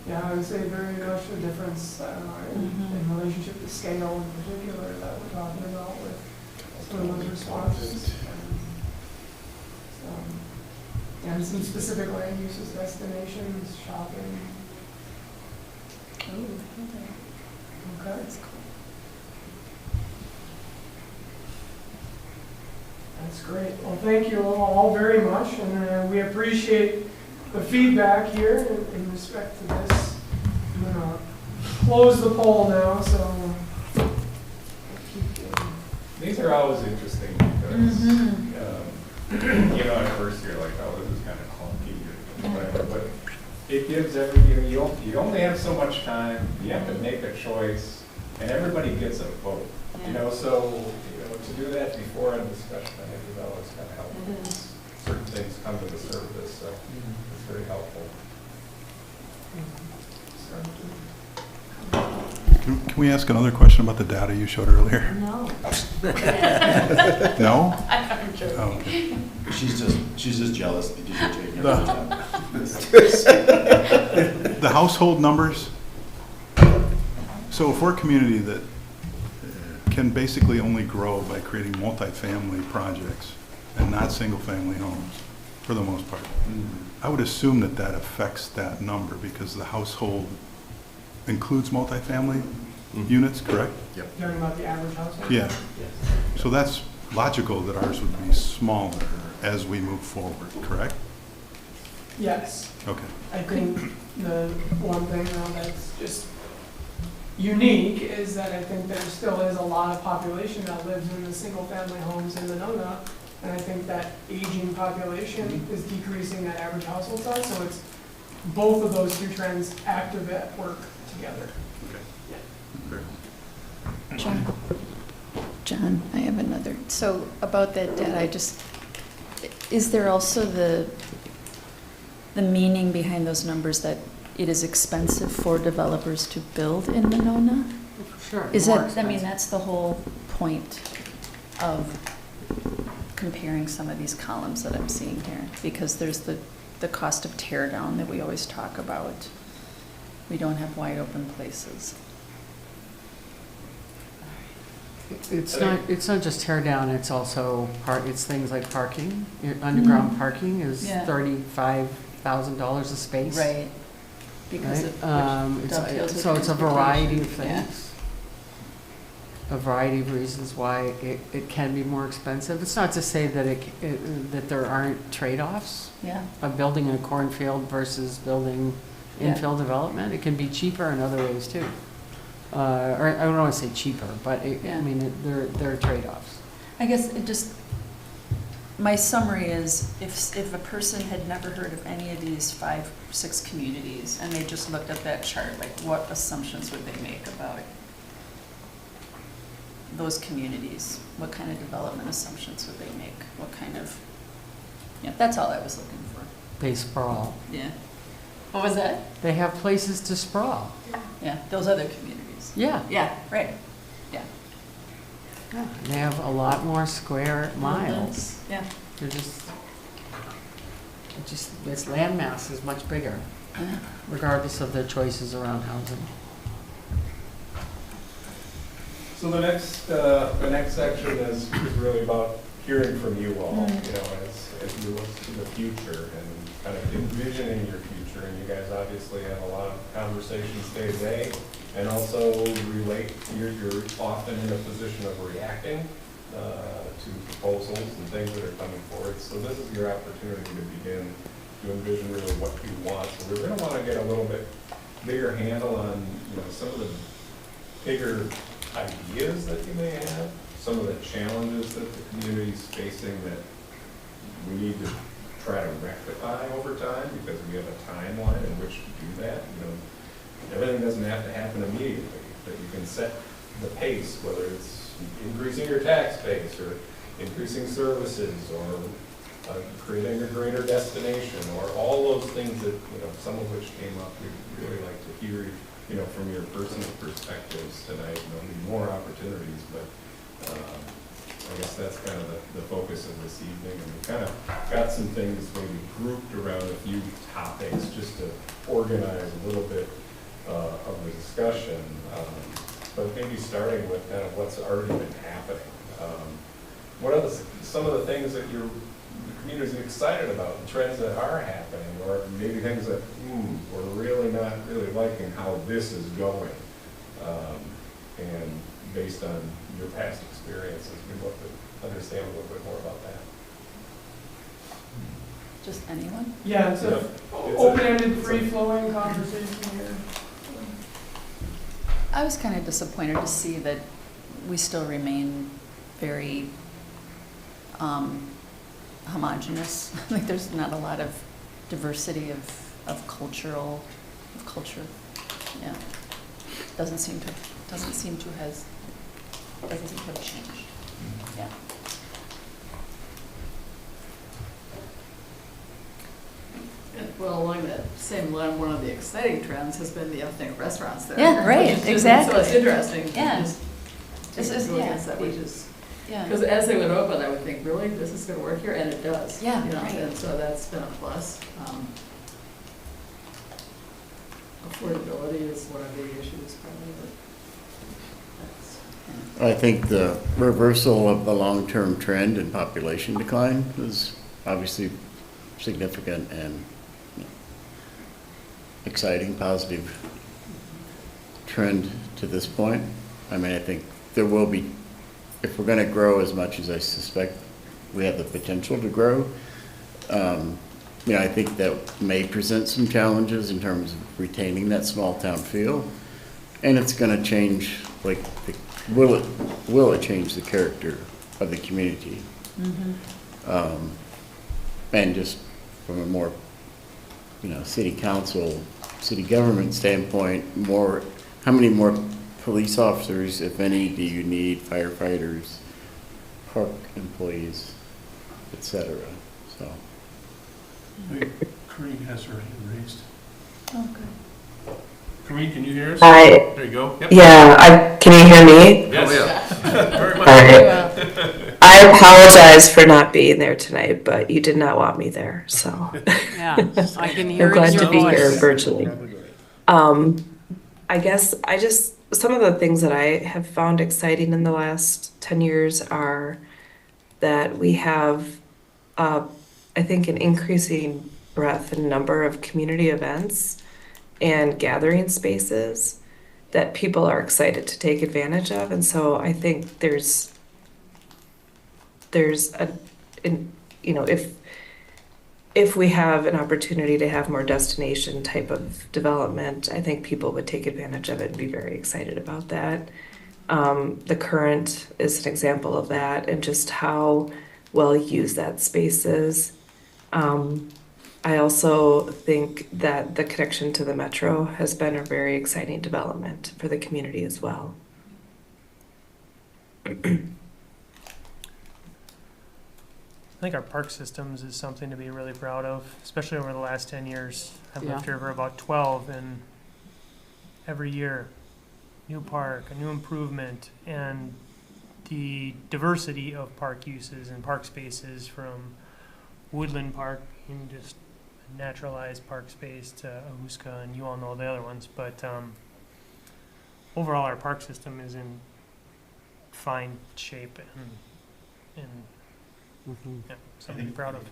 Yeah, I would say very much a difference in relationship to scale in particular that we're talking about with some of those responses. And some specific land uses, destinations, shopping, That's great. Well, thank you all very much, and we appreciate the feedback here in respect to this. I'm gonna close the poll now, so. These are always interesting because, you know, at first you're like, oh, this is kind of clunky or whatever, but it gives you only have so much time, you have to make a choice, and everybody gets a vote. You know, so, to do that before a discussion, I think is always kind of helpful. Certain things come to the surface, so it's very helpful. Can we ask another question about the data you showed earlier? No. No? I'm joking. Oh, okay. She's just jealous because you're taking The- her job. The household numbers, so if we're a community that can basically only grow by creating multifamily projects and not single-family homes, for the most part, I would assume that that affects that number because the household includes multifamily units, correct? Talking about the average household? Yeah. So that's logical that ours would be smaller as we move forward, correct? Yes. Okay. I think the one thing though that's just unique is that I think there still is a lot of population that lives in the single-family homes in Monona, and I think that aging population is decreasing that average household size, so it's both of those two trends active at work together. John, I have another. So about that data, is there also the meaning behind those numbers that it is expensive for developers to build in Monona? Sure. Is more that, I mean, expensive. that's the whole point of comparing some of these columns that I'm seeing here, because there's the cost of tear down that we always talk about. We don't have wide open places. It's not just tear down, it's also it's things like parking. Underground parking is Yeah. $35,000 a space. Right. Because Right? of which dovetails with So it's a variety of transportation. things. A variety of reasons why it can be more expensive. It's not to say that that there aren't trade-offs Yeah, of building in a cornfield versus building Yeah. infill development. It can be cheaper in other ways too. Or I don't want to say cheaper, but Yeah. I mean, there are trade-offs. I guess my summary is, if a person had never heard of any of these 5, 6 communities, and they just looked at that chart, like what assumptions would they make about those communities? What kind of development assumptions would they make? What kind of, yeah, that's all I was looking for. They sprawl. Yeah. What was that? They have places to sprawl. Yeah, those other communities. Yeah. Yeah, right. Yeah. Yeah. They have a lot more square miles. Yeah. They're this landmass is much bigger, regardless of their choices around housing. So the next section is really about hearing from you all, you know, as you look to the future and kind of envisioning your future. And you guys obviously have a lot of conversations day to day, and also relate. You're often in a position of reacting to proposals and things that are coming forward. So this is your opportunity to begin to envision really what you want. So we're going to want to get a little bit bigger handle on, you know, some of the bigger ideas that you may have, some of the challenges that the community is facing that we need to try to rectify over time, because we have a timeline in which to do that. You know, everything doesn't have to happen immediately, but you can set the pace, whether it's increasing your tax base or increasing services or creating a greener destination, or all those things that, you know, some of which came up. We'd really like to hear, you know, from your personal perspectives tonight. There'll be more opportunities, but I guess that's kind of the focus of this evening. And we kind of got some things maybe grouped around a few topics just to organize a little bit of the discussion. But maybe starting with kind of what's already been happening. What are some of the things that the community is excited about, the trends that are happening, or maybe things that we're really not really liking how this is going? And based on your past experiences, we'd love to understand a little bit more about that. Just anyone? Yeah, it's a open-ended, free-flowing conversation here. I was kind of disappointed to see that we still remain very homogenous. Like there's not a lot of diversity of culture. Yeah, doesn't seem to have changed. Yeah. Well, along that same line, one of the exciting trends has been the ethnic restaurants there. Yeah, right, exactly. So it's interesting. to Yeah. just This is, go yeah. against that, which is, Yeah. because as they would open, I would think, really, this is gonna work here, and it does. Yeah, You know, right. and so that's been a plus. Affordability is one of the issues probably, but that's. I think the reversal of the long-term trend in population decline is obviously significant and exciting, positive trend to this point. I mean, I think there will be, if we're going to grow as much as I suspect we have the potential to grow, I think that may present some challenges in terms of retaining that small town feel. And it's going to change, will it change the character of the community? Mm-hmm. And just from a more, city council, city government standpoint, how many more police officers, if any, do you need, firefighters, park employees, et cetera? So. Wait, Corinne has her hand raised. Oh, good. Corinne, can you hear us? Hi. There you go. Yep. Yeah, can you hear me? Yes. Very much. All right. I apologize for not being there tonight, but you did not want me there, so. Yeah, I can hear I'm it glad in your to be here voice. virtually. I guess some of the things that I have found exciting in the last 10 years are that we have, I think, an increasing breadth and number of community events and gathering spaces that people are excited to take advantage of. And so I think there's if we have an opportunity to have more destination type of development, I think people would take advantage of it and be very excited about that. The Current is an example of that, and just how well used that space is. I also think that the connection to the metro has been a very exciting development for the community as well. I think our park systems is something to be really proud of, especially over the last 10 years. I've lived here for about 12, and every year, new park, a new improvement, and the diversity of park uses and park spaces, from Woodland Park in just a naturalized park space to Ahuska, and you all know the other ones. But overall, our park system is in fine shape and yeah, something to be proud of.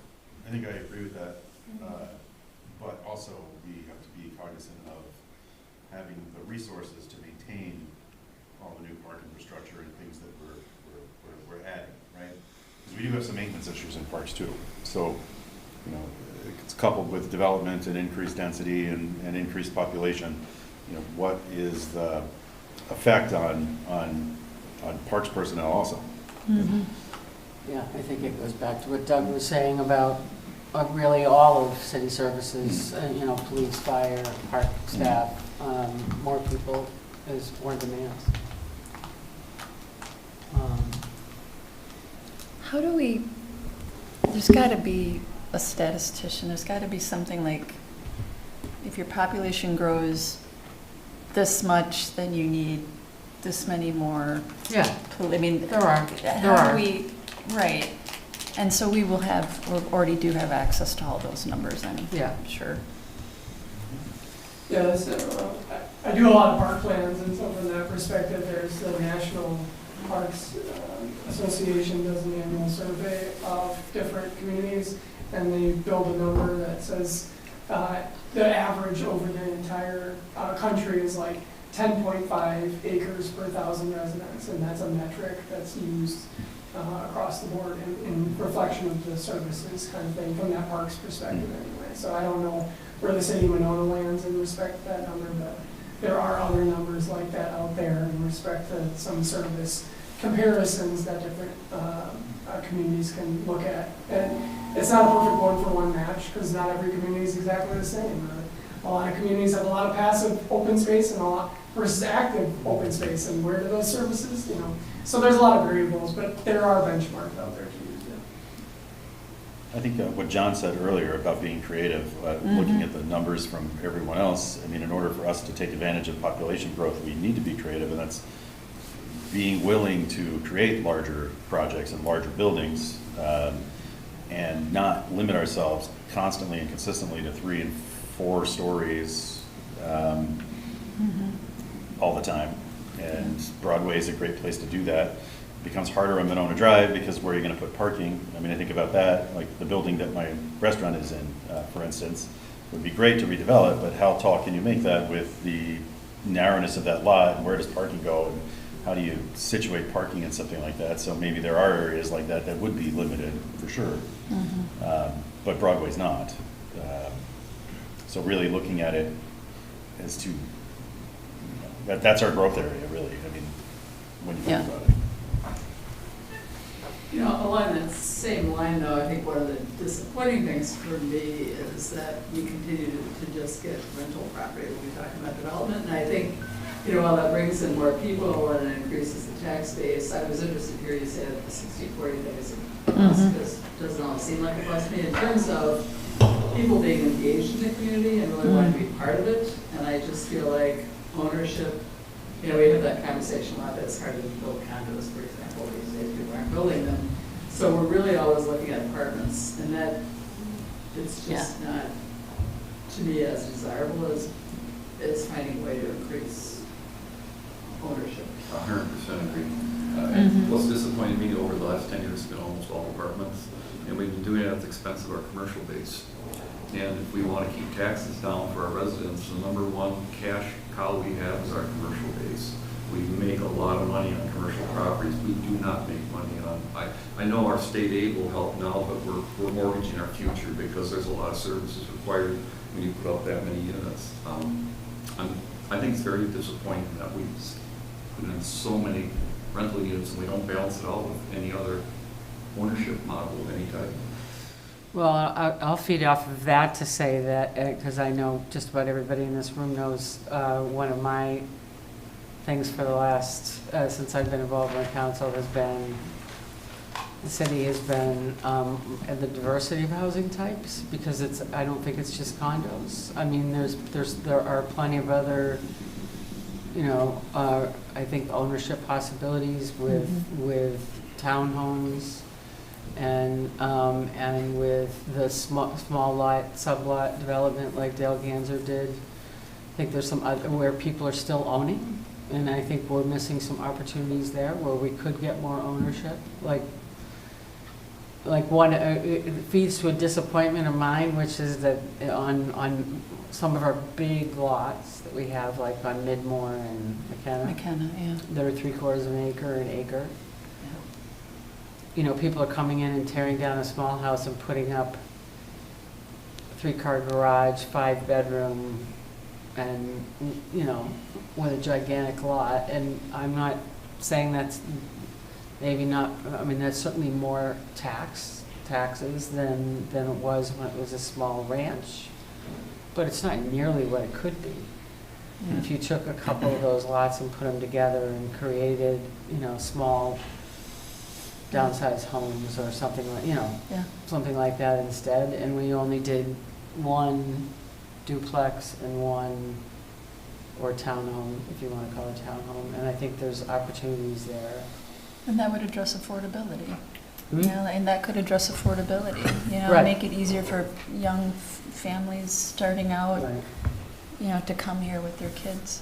I think I agree with that, but also we have to be cognizant of having the resources to maintain all the new park infrastructure and things that we're adding, right? Because we do have some maintenance issues in parks too. So, it's coupled with development and increased density and increased population. What is the effect on parks personnel also? Mm-hmm. Yeah, I think it goes back to what Doug was saying about really all of city services, police, fire, park staff, more people is more demands. How do we, there's got to be a statistician, there's got to be something like, if your population grows this much, then you need this many more. Yeah, I mean, there are. how do we, right. And so we already do have access to all those numbers, I'm sure. Yeah, I do a lot of park plans, and so from that perspective, there's the National Parks Association does an annual survey of different communities, and they build a number that says the average over the entire country is like 10.5 acres per 1,000 residents, and that's a metric that's used across the board in reflection of the services kind of thing from that parks perspective anyway. So I don't know where the city of Monona lands in respect to that number, but there are other numbers like that out there in respect to some service comparisons that different communities can look at. And it's not a perfect one-for-one match because not every community is exactly the same. A lot of communities have a lot of passive open space and a lot versus active open space, and where do those services, So there's a lot of variables, but there are benchmarks out there to use. I think what John said earlier about being creative, looking at the numbers from everyone else, I mean, in order for us to take advantage of population growth, we need to be creative, and that's being willing to create larger projects and larger buildings, and not limit ourselves constantly and consistently to 3 and 4 stories all the time. And Broadway is a great place to do that. It becomes harder on Monona Drive because where are you going to put parking? I mean, I think about that, like the building that my restaurant is in, for instance, would be great to redevelop, but how tall can you make that with the narrowness of that lot, and where does parking go, and how do you situate parking in something like that? So maybe there are areas like that that would be limited, for sure, but Broadway's not. So really looking at it as to, that's our growth area, really, I mean, when you think about it. Along that same line, though, I think one of the disappointing things for me is that we continue to just get rental property when we talk about development. And I think, while that brings in more people and it increases the tax base, I was interested to hear you say that the 60-40 thing is a plus, because it doesn't always seem like a plus to me in terms of people being engaged in the community and really wanting to be part of it. And I just feel like ownership, we have that conversation a lot that it's harder to build condos, for example, these days people aren't building them. So we're really always looking at apartments, and that it's just not, to me, as desirable as finding a way to increase ownership. 100% agree. What's disappointed me over the last 10 years has been almost all apartments, and we've been doing it at the expense of our commercial base. And if we want to keep taxes down for our residents, the number one cash cow we have is our commercial base. We make a lot of money on commercial properties. We do not make money on, I know our state aid will help now, but we're mortgaging our future because there's a lot of services required when you put out that many units. I think it's very disappointing that we put in so many rental units and we don't balance it out with any other ownership model of any type. Well, I'll feed off of that to say that, because I know just about everybody in this room knows, one of my things for the last, since I've been involved in there has been, the city has been the diversity of housing types, because I don't think it's just condos. I mean, there are plenty of other, I think ownership possibilities with townhomes, and with the small lot, sublot development like Dale Ganser did. I think there's some other where people are still owning, and I think we're missing some opportunities there where we could get more ownership. Like one, it feeds to a disappointment of mine, which is that on some of our big lots that we have, like on Midmore and McKenna, they're 3/4 of an acre, an acre. People are coming in and tearing down a small house and putting up 3-car garage, 5-bedroom, and, with a gigantic lot. And I'm not saying that's maybe not, I mean, that's certainly more taxes than it was when it was a small ranch. But it's not nearly what it could be. Yeah. If you took a couple of those lots and put them together and created, small downsized homes or something like, something like that instead, and we only did one duplex and one, or townhome, if you want to call it townhome, and I think there's opportunities there. And that would address affordability. And that could address affordability, Right. Make it easier for young families starting out, to come here with their kids,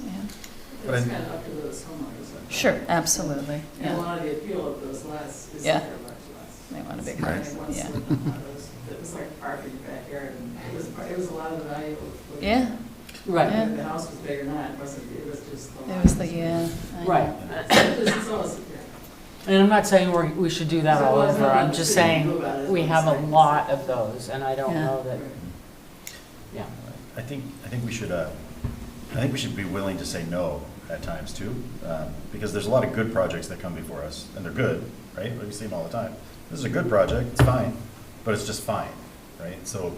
It's kind of up to those homeowners. Sure, absolutely. And a lot of the appeal of those lots is that they're large lots. They want a big Somebody house, once lived in one of those. It was like parking in your backyard, and it was a lot of the value of living there. Right. Whether the house was big or not, it was just the lot. It was the, Right. It's always, And I'm not saying we should do that all over, I'm just saying we have a lot of those, and I don't Yeah. know that, yeah. I think we should, I think we should be willing to say no at times too, because there's a lot of good projects that come before us, and they're good, right? We see them all the time. This is a good project, it's fine, but it's just fine, right? So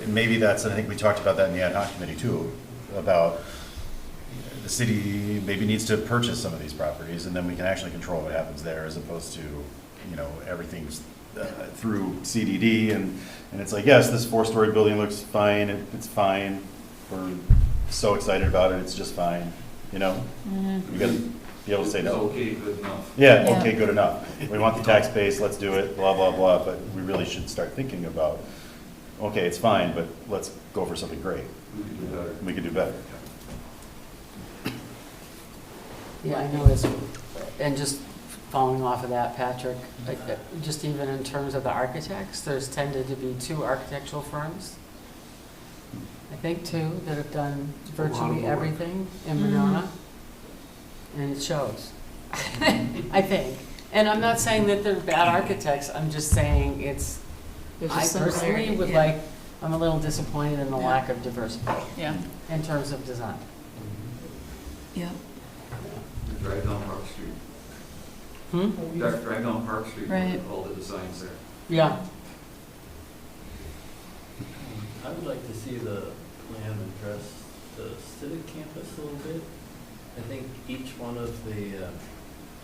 maybe that's, and I think we talked about that in the ad hoc committee too, about the city maybe needs to purchase some of these properties, and then we can actually control what happens there, as opposed to, everything's through CDD, and it's like, yes, this 4-story building looks fine, it's fine, we're so excited about it, it's just fine, You gotta be able to say It's no. okay, good enough. Yeah, Yeah. okay, good enough. We want the tax base, let's do it, blah, blah, blah, but we really should start thinking about, okay, it's fine, but let's go for something great. We could do better. We could do better. Yeah, I know this, and just following off of that, Patrick, just even in terms of the architects, there's tended to be 2 architectural firms, I think 2, that have done virtually everything in Monona, and it shows, I think. And I'm not saying that they're bad architects, I'm just saying it's, There's I just personally similarity, would yeah. like, I'm a little disappointed in the Yeah. lack of diversity Yeah, in terms of design. yeah. Drive down Park Street. Drive down Park Street, Right. all the designs there. Yeah. I would like to see the plan address the civic campus a little bit. I think each one of the,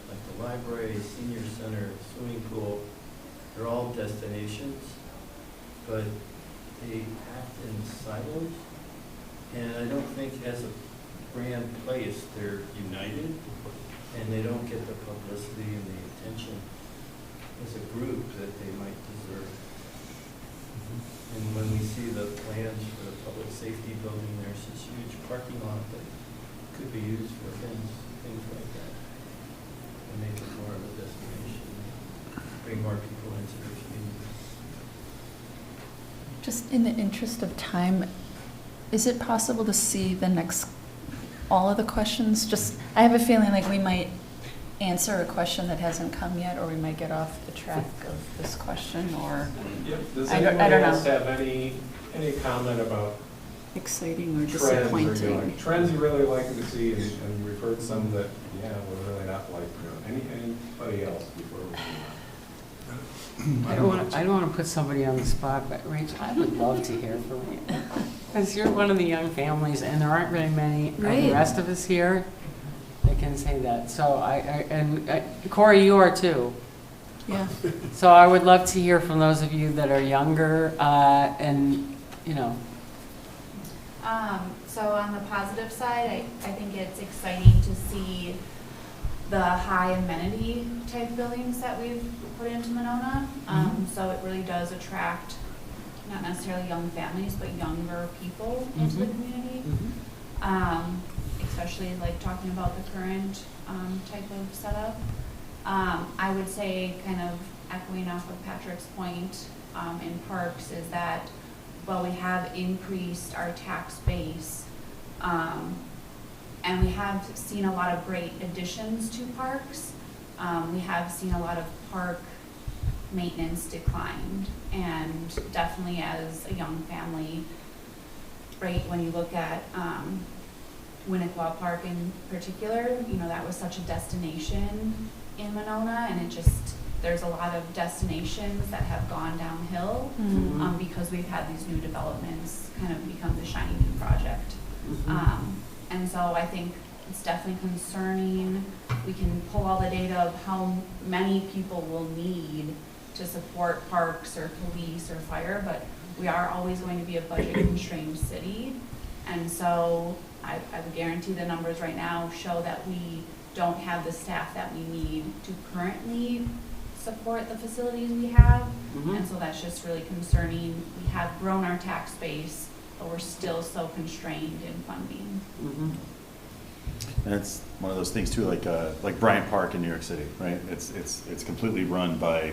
like the library, senior center, swimming pool, they're all destinations, but they act in silos. And I don't think as a brand place, they're united, and they don't get the publicity and the attention as a group that they might deserve. And when we see the plans for the public safety building, there's this huge parking lot that could be used for events, things like that. And make it more of a destination, bring more people into the community. Just in the interest of time, is it possible to see the next, all of the questions? Just, I have a feeling like we might answer a question that hasn't come yet, or we might get off the track of this question, or Yep. Does I don't anybody know. else have any comment about exciting or trends or disappointing. trends you really like to see, and we've heard some that, yeah, we're really not like, anybody else before we move on? I don't want to put somebody on the spot, but Rachel, I would love to hear from you. Because you're one of the young families, and there aren't very many of the Right. rest of us here that can say that. So and Corey, you are too. Yeah. So I would love to hear from those of you that are younger, and, So on the positive side, I think it's exciting to see the high amenity type buildings that we've put into Monona. So it really does attract not necessarily young families, but younger people into the community. Especially like talking about the current type of setup. I would say, kind of echoing off of Patrick's point in parks, is that while we have increased our tax base, and we have seen a lot of great additions to parks, we have seen a lot of park maintenance declined. And definitely as a young family, right, when you look at Winnequa Park in particular, that was such a destination in Monona, and there's a lot of destinations that have gone downhill because we've had these new developments kind of become the shiny new project. And so I think it's definitely concerning. We can pull all the data of how many people will need to support parks or police or fire, but we are always going to be a budget constrained city. And so I would guarantee the numbers right now show that we don't have the staff that we need to currently support the facilities we have. And so that's just really concerning. We have grown our tax base, but we're still so constrained in funding. And it's one of those things too, like Bryant Park in New York City, right? It's completely run by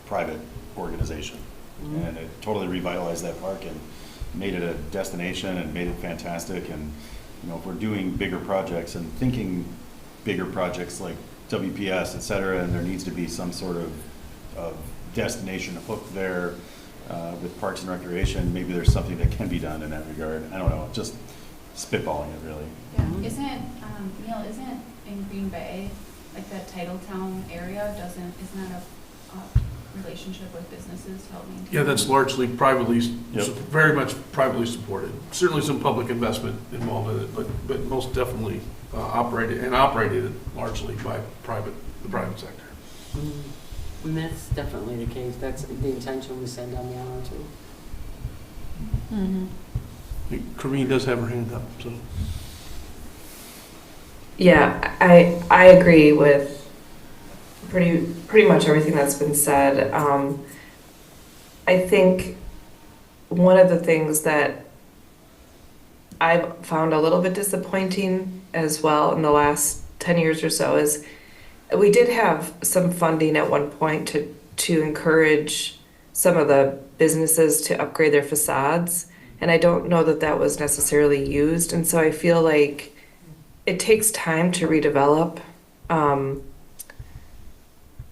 private organization, and it totally revitalized that park and made it a destination and made it fantastic. And if we're doing bigger projects and thinking bigger projects like WPS, et cetera, and there needs to be some sort of destination hook there with Parks and Recreation. Maybe there's something that can be done in that regard. I don't know, just spitballing it really. Yeah, isn't, Neil, isn't in Green Bay, like that Titletown area, isn't that a relationship with businesses to help maintain? Yeah, that's largely privately, Yep. very much privately supported. Certainly some public investment involved in it, but most definitely operated largely by the private sector. And that's definitely the case. That's the intention we send down the aisle too. Mhm. I think Corinne does have her hand up, so. Yeah, I agree with pretty much everything that's been said. I think one of the things that I've found a little bit disappointing as well in the last 10 years or so is we did have some funding at one point to encourage some of the businesses to upgrade their facades, and I don't know that that was necessarily used, and so I feel like it takes time to redevelop,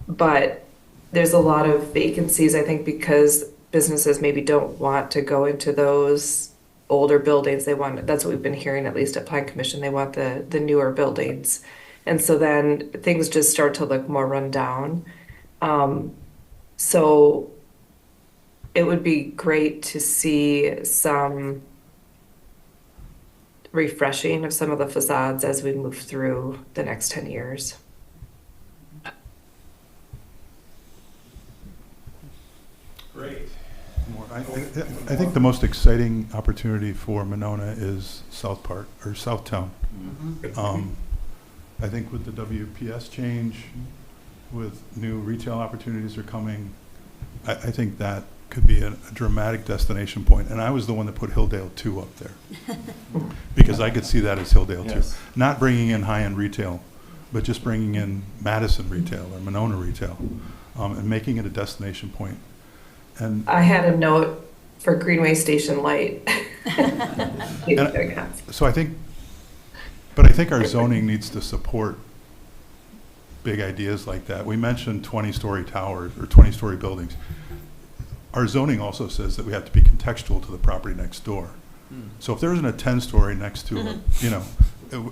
but there's a lot of vacancies, I think, because businesses maybe don't want to go into those older buildings. That's what we've been hearing, at least at Plan Commission, they want the newer buildings. And so then things just start to look more run down. So it would be great to see some refreshing of some of the facades as we move through the next 10 years. Great. I think the most exciting opportunity for Monona is South Park, or Southtown. I think with the WPS change, with new retail opportunities are coming, I think that could be a dramatic destination point. And I was the one that put Hilldale 2 up there. Because I could see that as Hilldale 2. Yes. Not bringing in high-end retail, but just bringing in Madison retail or Monona retail, and making it a destination point. And I had a note for Greenway Station Light. so I think our zoning needs to support big ideas like that. We mentioned 20-story towers or 20-story buildings. Our zoning also says that we have to be contextual to the property next door. So if there isn't a 10-story next to it,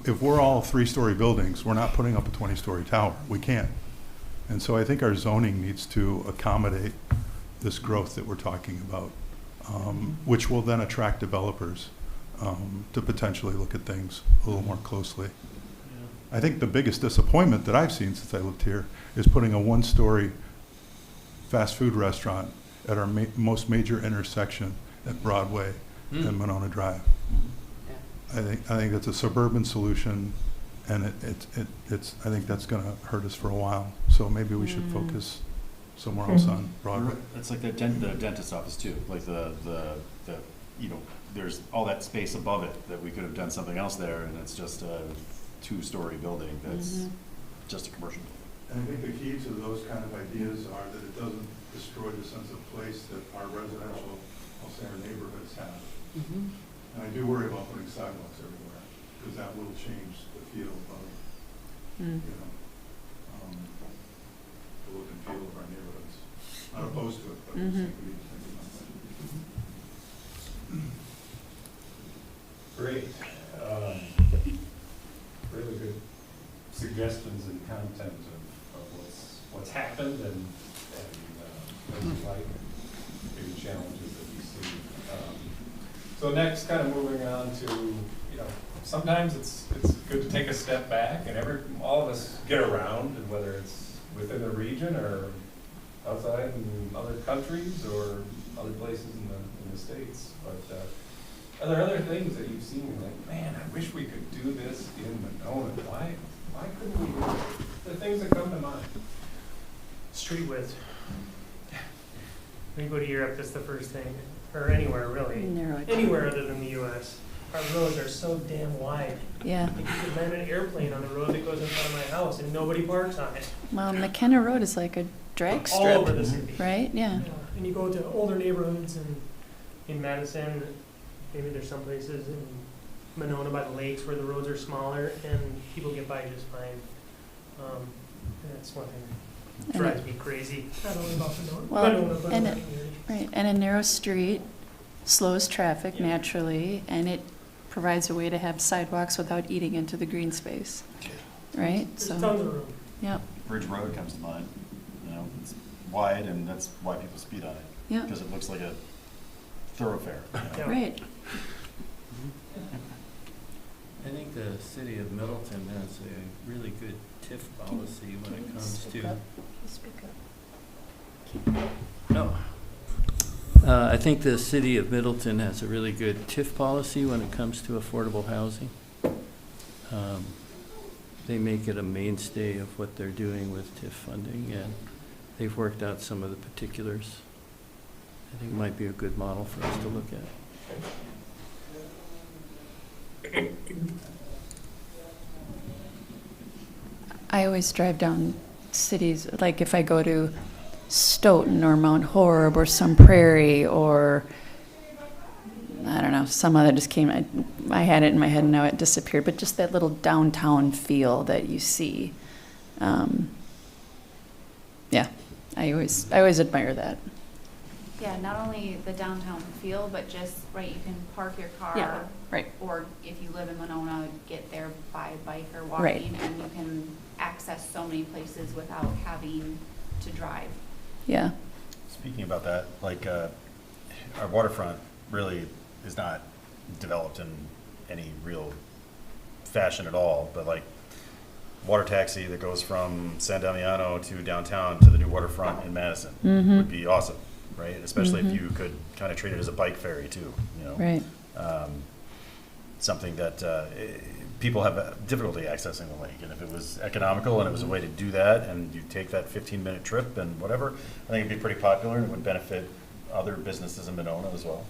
if we're all 3-story buildings, we're not putting up a 20-story tower. We can't. And so I think our zoning needs to accommodate this growth that we're talking about, which will then attract developers to potentially look at things a little more closely. I think the biggest disappointment that I've seen since I lived here is putting a 1-story fast food restaurant at our most major intersection at Broadway and Monona Drive. I think that's a suburban solution, and I think that's going to hurt us for a while. So maybe we should focus somewhere else on Broadway. It's like the dentist office too, like the there's all that space above it that we could have done something else there, and it's just a 2-story building that's just a commercial building. And I think the key to those kind of ideas are that it doesn't destroy the sense of place that our residential, I'll say our neighborhoods have. And I do worry about putting sidewalks everywhere, because that will change the feel of, the look and feel of our neighborhoods. Not opposed to it, but I just think we need to think about that. Great. Really good suggestions and content of what's happened and what we like, maybe challenges that we see. So next, kind of moving on to, sometimes it's good to take a step back, and all of us get around, and whether it's within the region or outside in other countries or other places in the States. But are there other things that you've seen, you're like, man, I wish we could do this in Monona. Why couldn't we do it? The things that come to mind. Street width. When you go to Europe, that's the first thing, or anywhere really. Anywhere other than the US. Our roads are so damn wide. Yeah. Like you could land an airplane on the road that goes in front of my house and nobody parks on it. Well, McKenna Road is like a drag strip. All over the city. Right? Yeah. And you go to older neighborhoods in Madison, maybe there's some places in Monona by the lakes where the roads are smaller and people get by just fine. And that's one thing that drives me crazy. Not only about Monona, but and other it- communities. Right, and a narrow street slows traffic naturally, and it provides a way to have sidewalks without eating into the green space, right? There's So, tons of room. yep, Bridge Road comes to mind, you know, it's wide and that's why people speed on it. yep, Because it looks like a thoroughfare. You know? Yeah. right. I think the city of Middleton has a really good TIF policy when it comes to. No. I think the city of Middleton has a really good TIF policy when it comes to affordable housing. They make it a mainstay of what they're doing with TIF funding, and they've worked out some of the particulars. I think it might be a good model for us to look at. I always drive down cities, like if I go to Stoughton or Mount Horeb or Sun Prairie or, I don't know, some other just came, I had it in my head and now it disappeared, but just that little downtown feel that you see. Yeah, I always admire that. Yeah, not only the downtown feel, but just, right, you can park your car. Yeah, right. Or if you live in Monona, get there by bike or Right. walking, and you can access so many places without having to drive. Yeah, Speaking about that, like, our waterfront really is not developed in any real fashion at all, but like, water taxi that goes from San Damiano to downtown to the new waterfront in Madison would be awesome, right? Especially if you could kind of treat it as a bike ferry too, you know? right. Something that people have difficulty accessing the lake, and if it was economical and it was a way to do that, and you take that 15-minute trip and whatever, I think it'd be pretty popular and it would benefit other businesses in Monona as well.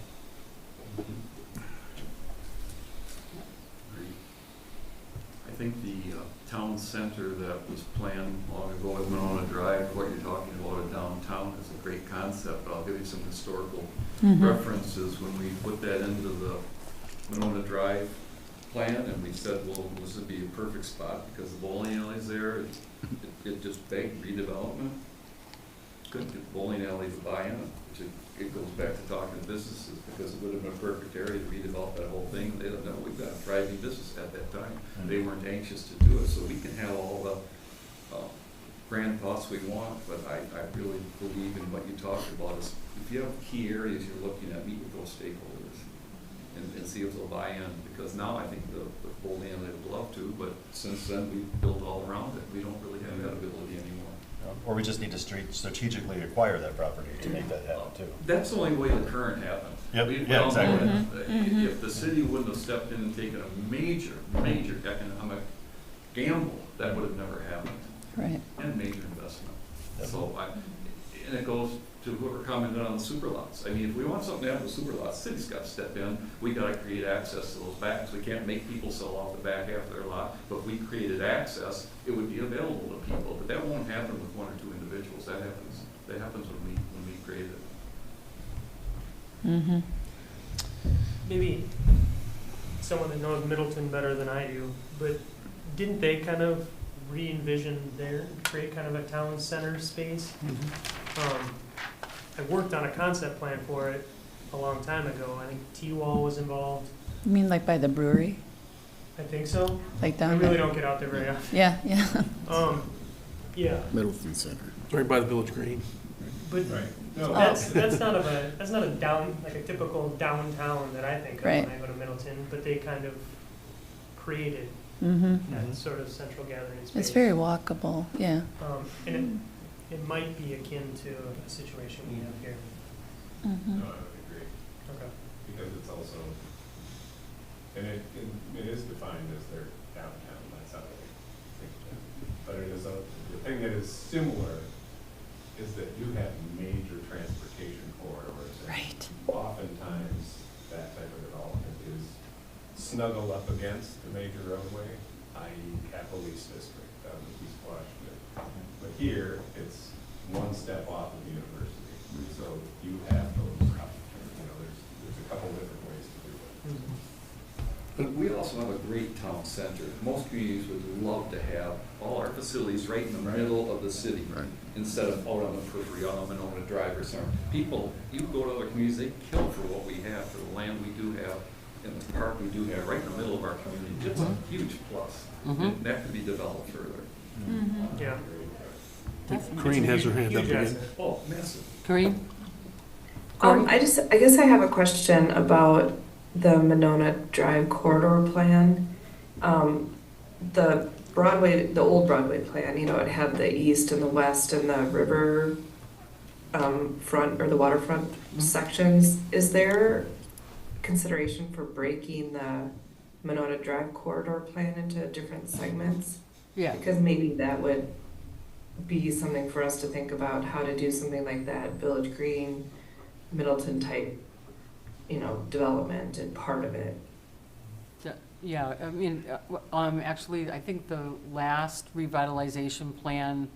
I think the town center that was planned long ago at Monona Drive, what you're talking about at downtown is a great concept. I'll give you some historical references. When we put that into the Monona Drive plan, and we said, well, this would be a perfect spot because the bowling alley's there. It just begged redevelopment. Couldn't get the bowling alley to buy in it. It goes back to talking to businesses because it would have been a perfect area to redevelop that whole thing. They don't know, we've got a thriving business at that time. They weren't anxious to do it, so we can have all the grand thoughts we want, but I really believe in what you talked about is if you have key areas you're looking at, meet with those stakeholders and see if they'll buy in, because now I think the bowling alley would love to, but since then we've built all around it. We don't really have that ability anymore. Or we just need to strategically acquire that property to make that happen too. That's the only way the current happened. Yep, We yeah, all know exactly. that. If the city wouldn't have stepped in and taken a major economic gamble, that would have never happened. Right. And major investment. So and it goes to whoever commented on the super lots. I mean, if we want something to happen with super lots, the city's got to step in. We got to create access to those backs. We can't make people sell off the back half of their lot, but if we created access, it would be available to people. But that won't happen with one or two individuals. That happens when we create it. Maybe someone that knows Middleton better than I do, but didn't they kind of re-envision create kind of a town center space? I worked on a concept plan for it a long time ago. I think T-Wall was involved. You mean like by the brewery? I think so. Like I down really there? don't get out there very often. Yeah, yeah. Yeah, Middleton Center. Right by the Village Green. but Right. No, that's not a typical downtown that I think of Right. when I go to Middleton, but they kind of created that sort of central gathering space. It's very walkable, yeah. And it might be akin to a situation we have here. no, I would agree, Okay. because it's also, and it is defined as their downtown, that's how they think of it. But it is the thing that is similar is that you have major transportation corridors. And Right. oftentimes, that type of development is snuggled up against the major roadway, i.e. Capital East District, East Washington. But here, it's one step off of the university. So you have those, there's a couple different ways to do it. But we also have a great town center. Most communities would love to have all our facilities right in the middle of the city, Right. instead of out on the periphery, on Monona Drive or something. People, you go to other communities, they kill for what we have, for the land we do have, and the park we do have, right in the middle of our community. It's a huge plus, and that could be developed further. Yeah. Corinne has her hand up Huge again. asset. Oh, massive. Corinne? I guess I have a question about the Monona Drive corridor plan. The Broadway, the old Broadway plan, you know, it had the east and the west and the river front or the waterfront sections. Is there consideration for breaking the Monona Drive corridor plan into different segments? Yeah. Because maybe that would be something for us to think about, how to do something like that, Village Green, Middleton type, you know, development and part of it. Yeah, I mean, actually, I think the last revitalization plan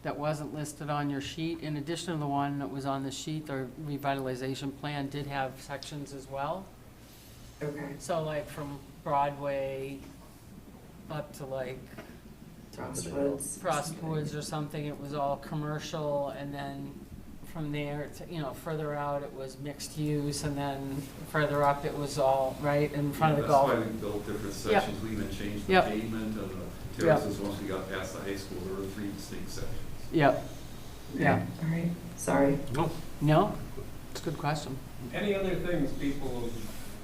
that wasn't listed on your sheet, in addition to the one that was on the sheet, the revitalization plan did have sections as well. Okay. So like from Broadway up to like Frost Woods or something, it was all commercial, and then from there, to, you know, further out, it was mixed use, and then further up, it was all, right, in front of the golf. That's why we built different sections. We even changed the Yep. pavement and the terraces once we got past the high school. There were 3 distinct sections. Yep, yeah. All right, sorry. No, it's a good question. Any other things people have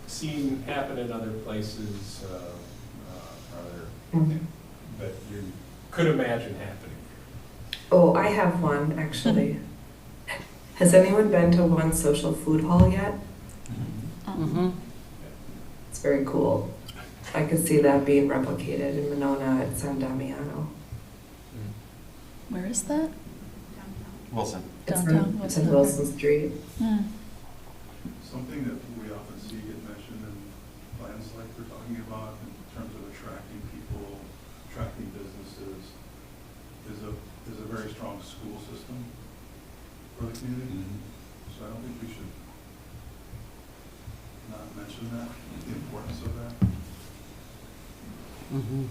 seen happen in other places, that you could imagine happening? Oh, I have one, actually. Has anyone been to One Social Food Hall yet? Mm-hmm. It's very cool. I could see that being replicated in Monona at San Damiano. Where is that? Wilson. Downtown It's in Wilson. Wilson Street. Something that we often see get mentioned in plans like we're talking about in terms of attracting people, attracting businesses, is a very strong school system for the community. So I don't think we should not mention that, the importance of that. Mm-hmm.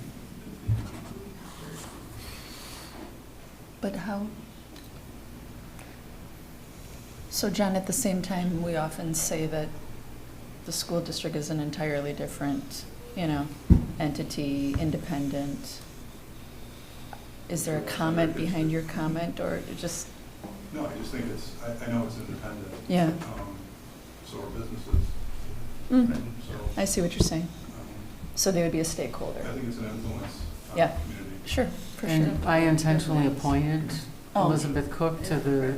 But how? So John, at the same time, we often say that the school district is an entirely different, you know, entity, independent. Is there a comment behind your comment, or it just? No, I just think I know it's independent. Yeah. So are businesses. Mm. Right? So, I see what you're saying. So they would be a stakeholder. I think it's an influence on Yeah. the community. Sure, for sure. And I intentionally appointed Oh. Elizabeth Cook to the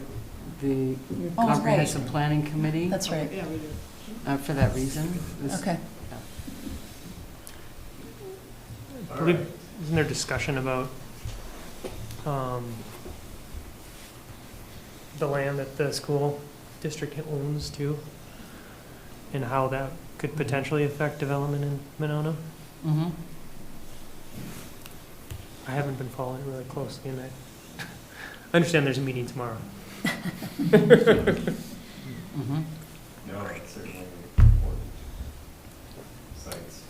Oh, Comprehensive right. Planning Committee That's right. Yeah, we do. for that reason. Okay. I believe, isn't there discussion about the land that the school district owns too? And how that could potentially affect development in Monona? Mm-hmm. I haven't been following really closely in that. I understand there's a meeting tomorrow. Mm-hmm. No, it's certainly important sites.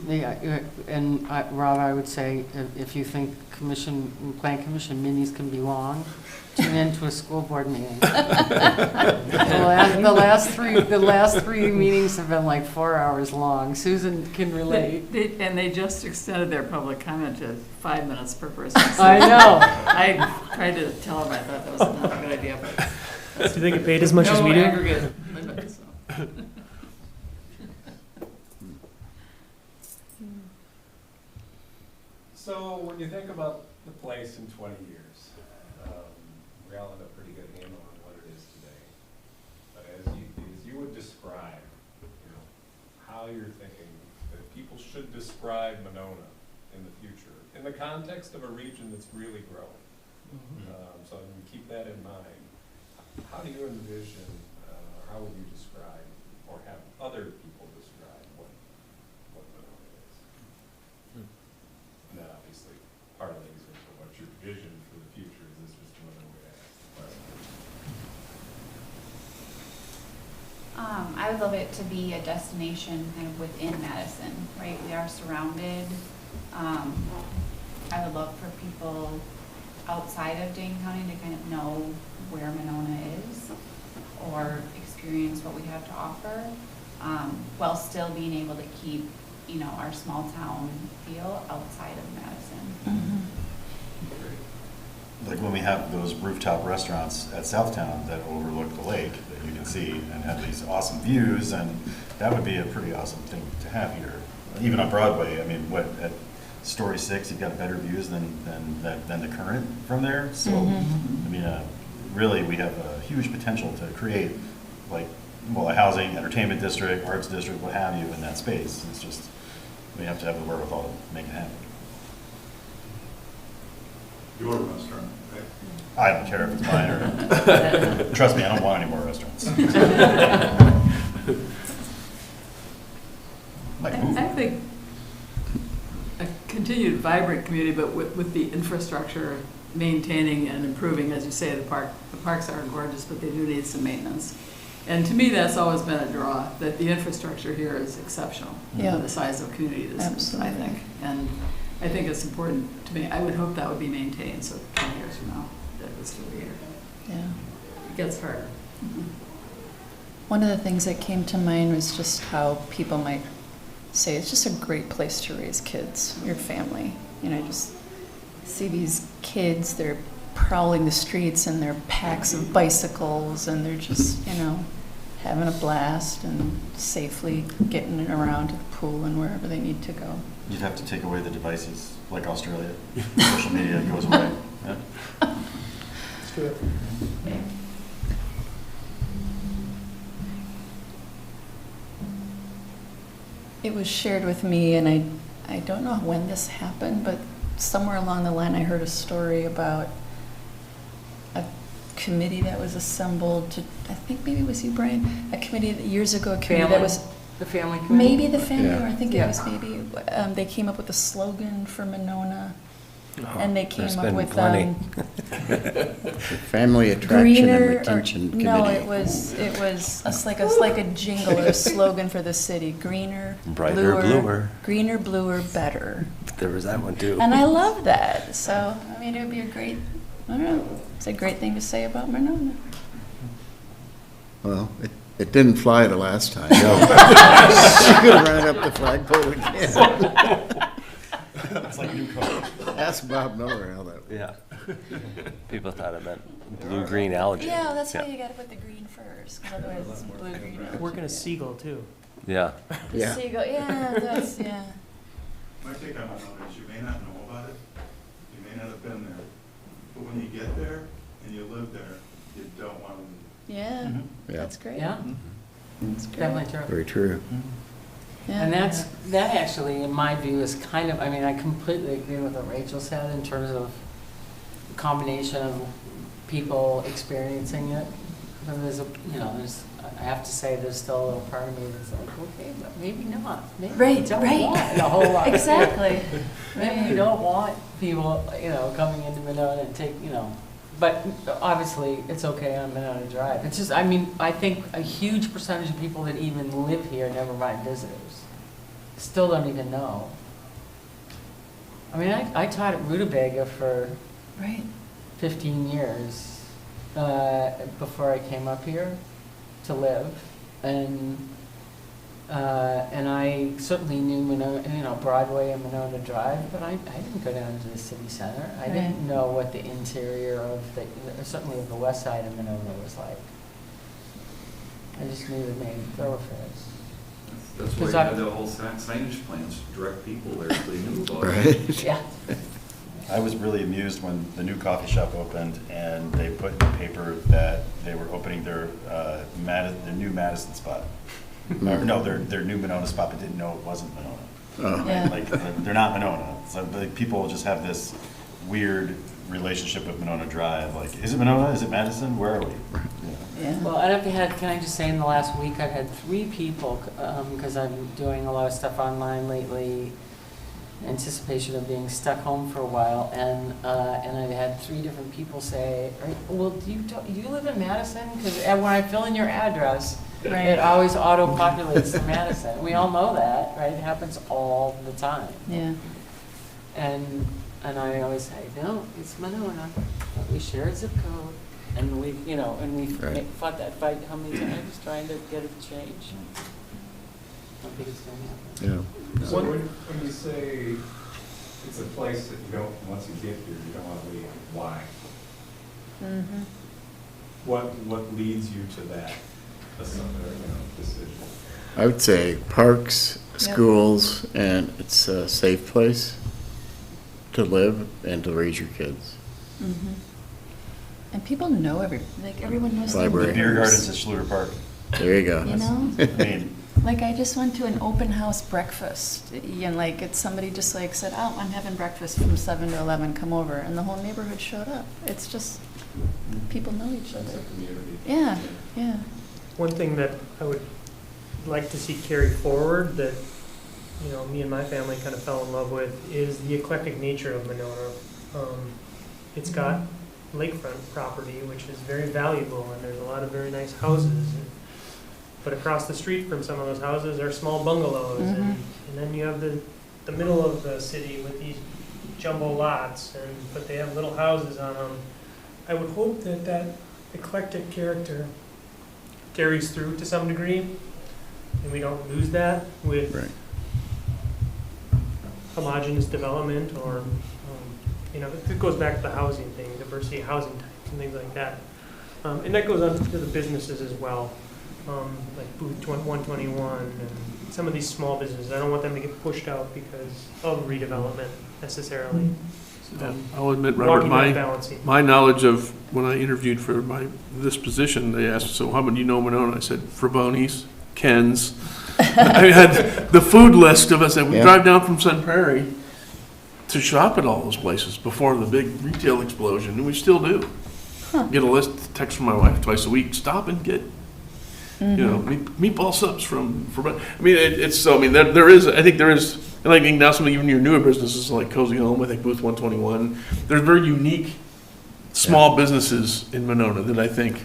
Yeah, and Rob, I would say, if you think plan commission minis can be long, tune into a school board meeting. The last three meetings have been like 4 hours long. Susan can relate. And they just extended their public comment to 5 minutes per person. So I know. I tried to tell them I thought that was not a good idea, but. Do they get paid as much as we do? No aggregate limit, so. So when you think about the place in 20 years, we all have a pretty good handle on what it is today. But as you would describe, you know, how you're thinking that people should describe Monona in the future, in the context of a region that's really growing. So when you keep that in mind, how do you envision, how would you describe, or have other people describe what Monona is? And that obviously parlays into what your vision for the future is. This just another way to ask the question. I would love it to be a destination kind of within Madison, right? We are surrounded. I would love for people outside of Dane County to kind of know where Monona is or experience what we have to offer, while still being able to keep, you know, our small town feel outside of Madison. Like when we have those rooftop restaurants at Southtown that overlook the lake that you can see and have these awesome views, and that would be a pretty awesome thing to have here. Even on Broadway, I mean, what, at Story 6, you've got better views than the current from there. So, I mean, really, we have a huge potential to create, like, well, a housing, entertainment district, arts district, what have you, in that space. It's just, we have to have the wherewithal to make it happen. Your restaurant, right? I don't care if it's mine or, trust me, I don't want any more restaurants. I think a continued vibrant community, but with the infrastructure maintaining and improving, as you say, the parks are gorgeous, but they do need some maintenance. And to me, that's always been a draw, that the infrastructure here is exceptional. Yeah. For the size of community this is, I think. And I think it's important to me. I would hope that would be maintained, so 20 years from now, that would still be here. Yeah. It gets harder. One of the things that came to mind was just how people might say it's just a great place to raise kids, your family. You know, just see these kids, they're prowling the streets and they're packs of bicycles and they're just, you know, having a blast and safely getting around to the pool and wherever they need to go. You'd have to take away the devices, like Australia. Social media goes away. Yeah. Let's do it. It was shared with me, and I don't know when this happened, but somewhere along the line I heard a story about a committee that was assembled to, I think maybe it was you, Brian, a committee that years ago, a committee that was, The family committee? maybe the family, Yeah. or I think it Yeah. was maybe, they came up with a slogan for Monona, and they came there's up been with, plenty. The Family Attraction and Retention Committee. no, it was like a jingle or a slogan for the city, greener, Brighter, bluer. greener, bluer, better. There was that one too. And I love that. So, I mean, it would be I don't know, it's a great thing to say about Monona. Well, it didn't fly the last time. She could have run it up the flagpole again. It's like new color. Ask Bob Miller how that. Yeah. People thought it meant blue-green algae. Yeah, that's why you gotta put the green first, 'cause otherwise it's blue-green. Working a seagull, too. Yeah. Yeah. Seagull, yeah, that's, yeah. My take on Monona is you may not know about it, you may not have been there, but when you get there and you live there, you don't want to leave. Yeah, Yeah. that's great. Yeah, That's great. definitely true. Very true. Yeah. And that actually, in my view, is kind of, I mean, I completely agree with what Rachel said in terms of combination of people experiencing it. But there's I have to say, there's still a little part of me that's like, okay, but maybe not. Maybe Right, you don't right. want a whole lot. Exactly. Maybe you don't want people, coming into Monona and but obviously, it's okay on Monona Drive. It's just, I mean, I think a huge percentage of people that even live here, never mind visitors, still don't even know. I mean, I taught at Rutabaga for Right. 15 years before I came up here to live, and I certainly knew Monona, Broadway and Monona Drive, but I didn't go down to the city center. I didn't know what the interior of certainly of the west side of Monona was like. I just knew the main thoroughfares. That's why you had the whole signage plans to direct people there so they knew about it. Right. Yeah. I was really amused when the new coffee shop opened and they put in the paper that they were opening their new Madison spot. Or, no, their new Monona spot, but didn't know it wasn't Monona. Oh. Yeah. Like, they're not Monona. So like, people just have this weird relationship with Monona Drive. Like, is it Monona? Is it Madison? Where are we? Yeah. Well, can I just say in the last week, I've had 3 people, because I'm doing a lot of stuff online lately, anticipation of being stuck home for a while, and I've had 3 different people say, well, do you live in Madison? Because when I fill in your address, It always auto-populates to Madison. We all know that, right? It happens all the time. Yeah. And I always say, no, it's Monona. We share a zip code. And we, you know, and we've Right. fought that fight how many times trying to get it to change. I don't think it's gonna happen. Yeah. So when you say it's a place that you don't, once you get here, you don't want to leave, why? Mm-hmm. What leads you to that, decision? I would say parks, Yep. schools, and it's a safe place to live and to raise your kids. Mm-hmm. And people know everyone knows. their Library. The beer neighbors, gardens at Schluter Park. There you go. You know? I mean, Like, I just went to an open house breakfast, and like, it's somebody just like said, oh, I'm having breakfast from 7 to 11, come over, and the whole neighborhood showed up. It's just, people know each That's other. a community. Yeah, yeah. One thing that I would like to see carried forward that, you know, me and my family kind of fell in love with is the eclectic nature of Monona. It's got lakefront property, which is very valuable, and there's a lot of very nice houses. But across the street from some of those houses are small bungalows, and then you have the middle of the city with these jumbo lots, but they have little houses on them. I would hope that that eclectic character carries through to some degree, and we don't lose that with Right. homogeneous development or, it goes back to the housing thing, diversity of housing types and things like that. And that goes on to the businesses as well, like Booth 121 and some of these small businesses. I don't want them to get pushed out because of redevelopment necessarily. I'll admit, Robert, Walking that balancing. my knowledge of, when I interviewed for this position, they asked, so how many do you know Monona? I said, Fraboni's, Ken's. I had the food list of us that we Yeah. drive down from Sun Prairie to shop at all those places before the big retail explosion, and we still do. Get a list, text from my wife twice a week, stop and get, meatball subs from I mean, there is, I think there is, and I think now some of even your newer businesses like Cozy Home, I think Booth 121, there's very unique small businesses in Monona that I think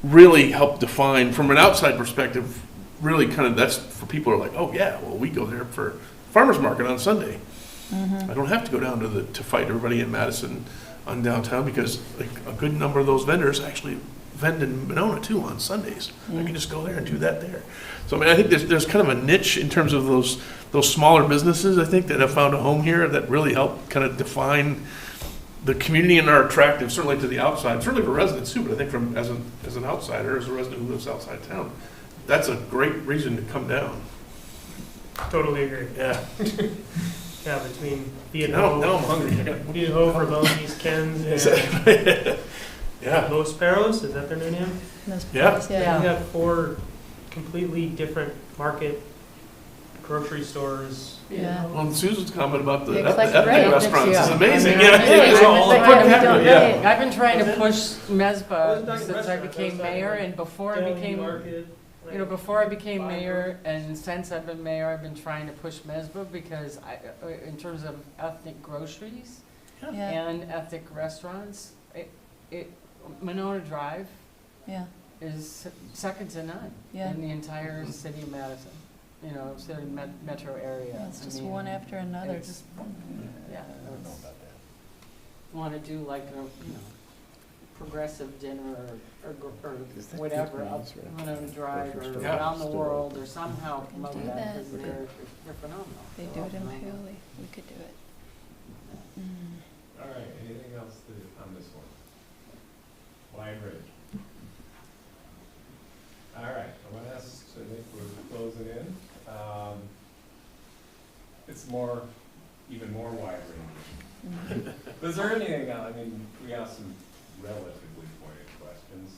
really help define, from an outside perspective, really kind of, that's for people who are like, oh yeah, well, we go there for farmer's market on Sunday. I don't have to go down to fight everybody in Madison on downtown, because like a good number of those vendors actually vend in Monona too on Sundays. I can just go there and do that there. So I mean, I think there's kind of a niche in terms of those smaller businesses, I think, that have found a home here that really help kind of define the community and are attractive, certainly to the outside, certainly for residents too, but I think from as an outsider, as a resident who lives outside town, that's a great reason to come down. Totally agree. Yeah. Yeah, between Now I'm hungry. Vietho, Fraboni's, Ken's, and Yeah. Los Perros, is that their new name? Yeah. Yeah. We have 4 completely different market grocery stores. Yeah. Well, Susan's comment about the The ethnic eclectic, right, restaurants that's- is yeah. amazing. I mean, Yeah, I it's think all I've put been together, yeah. I've been trying to push Well, MESBA it's not since I restaurant, became that's mayor, like and before I deli became, market, like before I became fiber. mayor, and since I've been mayor, I've been trying to push MESBA because in terms of ethnic groceries Yeah, and ethnic restaurants, Monona Drive yeah, is second to none Yeah. in the entire city of Madison, city metro area. yeah, it's I just mean, one after another, it's- just, Yeah, want to do like a, progressive dinner or Is that whatever, good up news, right? Monona Drive or Yeah. around the world, or somehow We can promote do that, that. because they're phenomenal. they do it in Paoli, we could do it. All right, anything else on this one? Wide Ridge. All right, I want to ask, I think we're closing in. It's even more wide ranging. Is there anything, we asked some relatively pointed questions.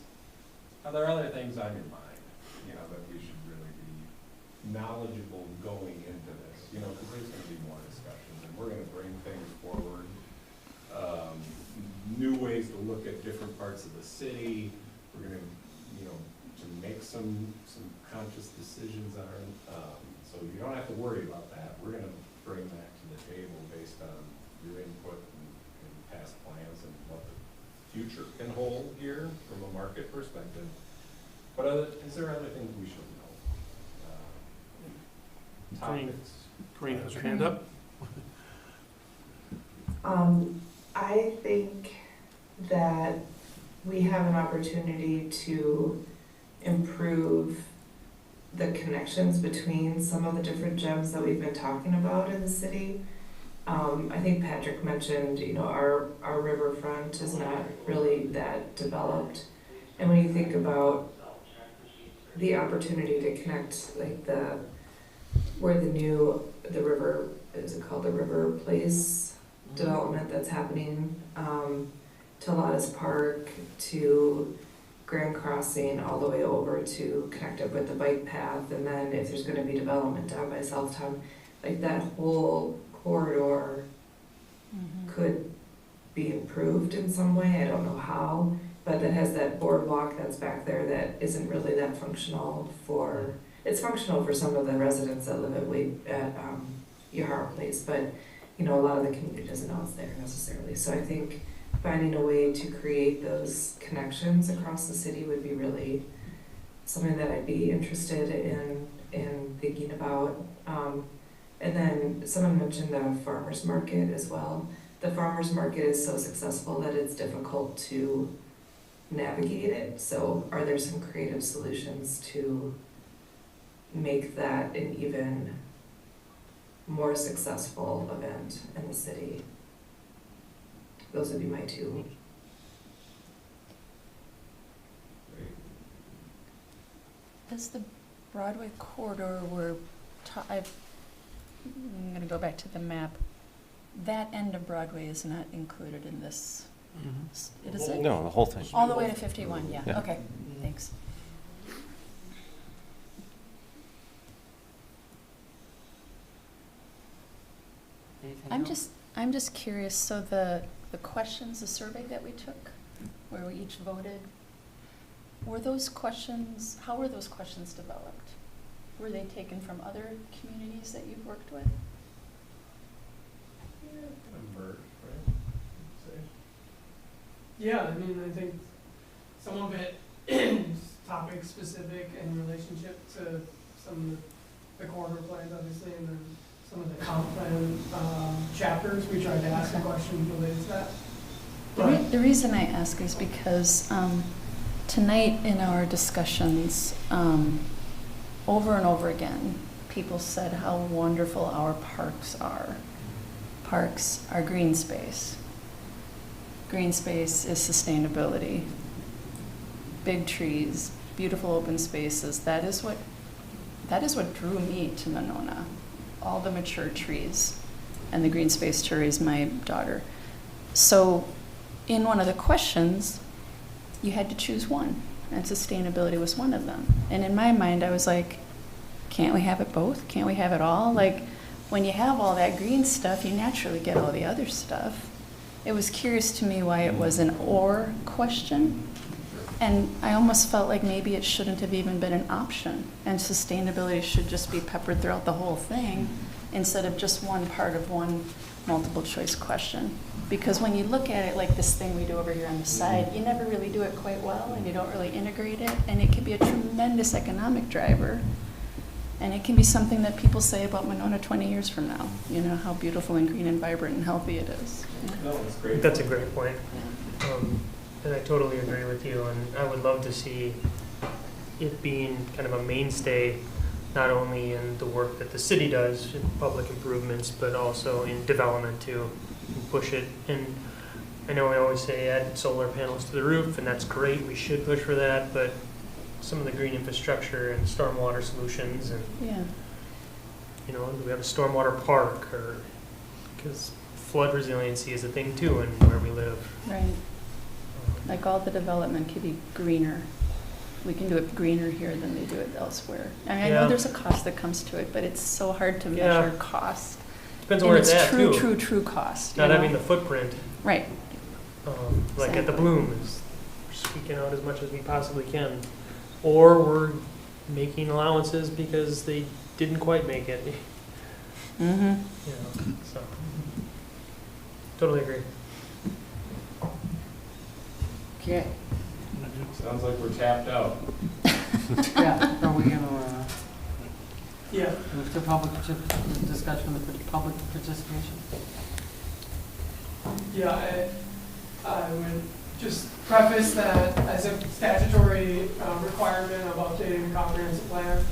Are there other things on your mind, that we should really be knowledgeable going into this? Because there's going to be more discussions, and we're going to bring things forward. New ways to look at different parts of the city. We're going to, to make some conscious decisions on. So you don't have to worry about that. We're going to bring that to the table based on your input and past plans and what the future can hold here from a market perspective. But is there other things we should know? Topics? Corinne has her hand up. I think that we have an opportunity to improve the connections between some of the different gems that we've been talking about in the city. I think Patrick mentioned, our riverfront is not really that developed. And when you think about the opportunity to connect, like where the river, is it called the River Place development that's happening, to Lotta's Park, to Grand Crossing, all the way over to connect it with the bike path, and then if there's gonna be development down by Southtown, like that whole corridor could be improved in some way, I don't know how, but that has that boardwalk that's back there that isn't really that functional it's functional for some of the residents that live at Yahara Place, but a lot of the community doesn't know it's there necessarily. So I think finding a way to create those connections across the city would be really something that I'd be interested in thinking about. And then someone mentioned the farmer's market as well. The farmer's market is so successful that it's difficult to navigate it. So are there some creative solutions to make that an even more successful event in the city? Those would be my two. Does the Broadway corridor where, I'm going to go back to the map, that end of Broadway is not included in this? It is No, the whole thing. all the way to 51, Yeah. Okay, thanks. I'm just curious, so the questions, the survey that we took, where we each voted, how were those questions developed? Were they taken from other communities that you've worked with? Yeah, I think some of it is topic specific in relationship to some of the corridor plans, obviously, and then some of the comp plan chapters. We tried to ask a question related to that. The reason I ask is because tonight in our discussions, over and over again, people said how wonderful our parks are. Parks are green space. Green space is sustainability. Big trees, beautiful open spaces. That is what drew me to Monona. All the mature trees and the green space to raise my daughter. So in one of the questions, you had to choose one, and sustainability was one of them. And in my mind, I was like, can't we have it both? Can't we have it all? Like, when you have all that green stuff, you naturally get all the other stuff. It was curious to me why it was an or question. And I almost felt like maybe it shouldn't have even been an option, and sustainability should just be peppered throughout the whole thing instead of just one part of one multiple choice question. Because when you look at it like this thing we do over here on the side, you never really do it quite well, and you don't really integrate it, and it can be a tremendous economic driver. And it can be something that people say about Monona 20 years from now, how beautiful and green and vibrant and healthy it is. No, that's great. That's a great point. And I totally agree with you, and I would love to see it being kind of a mainstay, not only in the work that the city does in public improvements, but also in development too, and push it. And I know I always say add solar panels to the roof, and that's great, we should push for that, but some of the green infrastructure and stormwater solutions, and do we have a stormwater park, or because flood resiliency is a thing too, and where we live. Right. Like all the development could be greener. We can do it greener here than they do it elsewhere. I know there's a cost that comes to it, but it's so hard to measure cost. Depends on where it's at too. True cost. Not having the footprint. Right. Like at the Bloom, is squeaking out as much as we possibly can. Or we're making allowances because they didn't quite make it. So totally agree. Okay. Sounds like we're tapped out. Yeah, are we gonna, Yeah. move to discussion of the public participation? Yeah, I would just preface that as a statutory requirement of updating the comprehensive plan,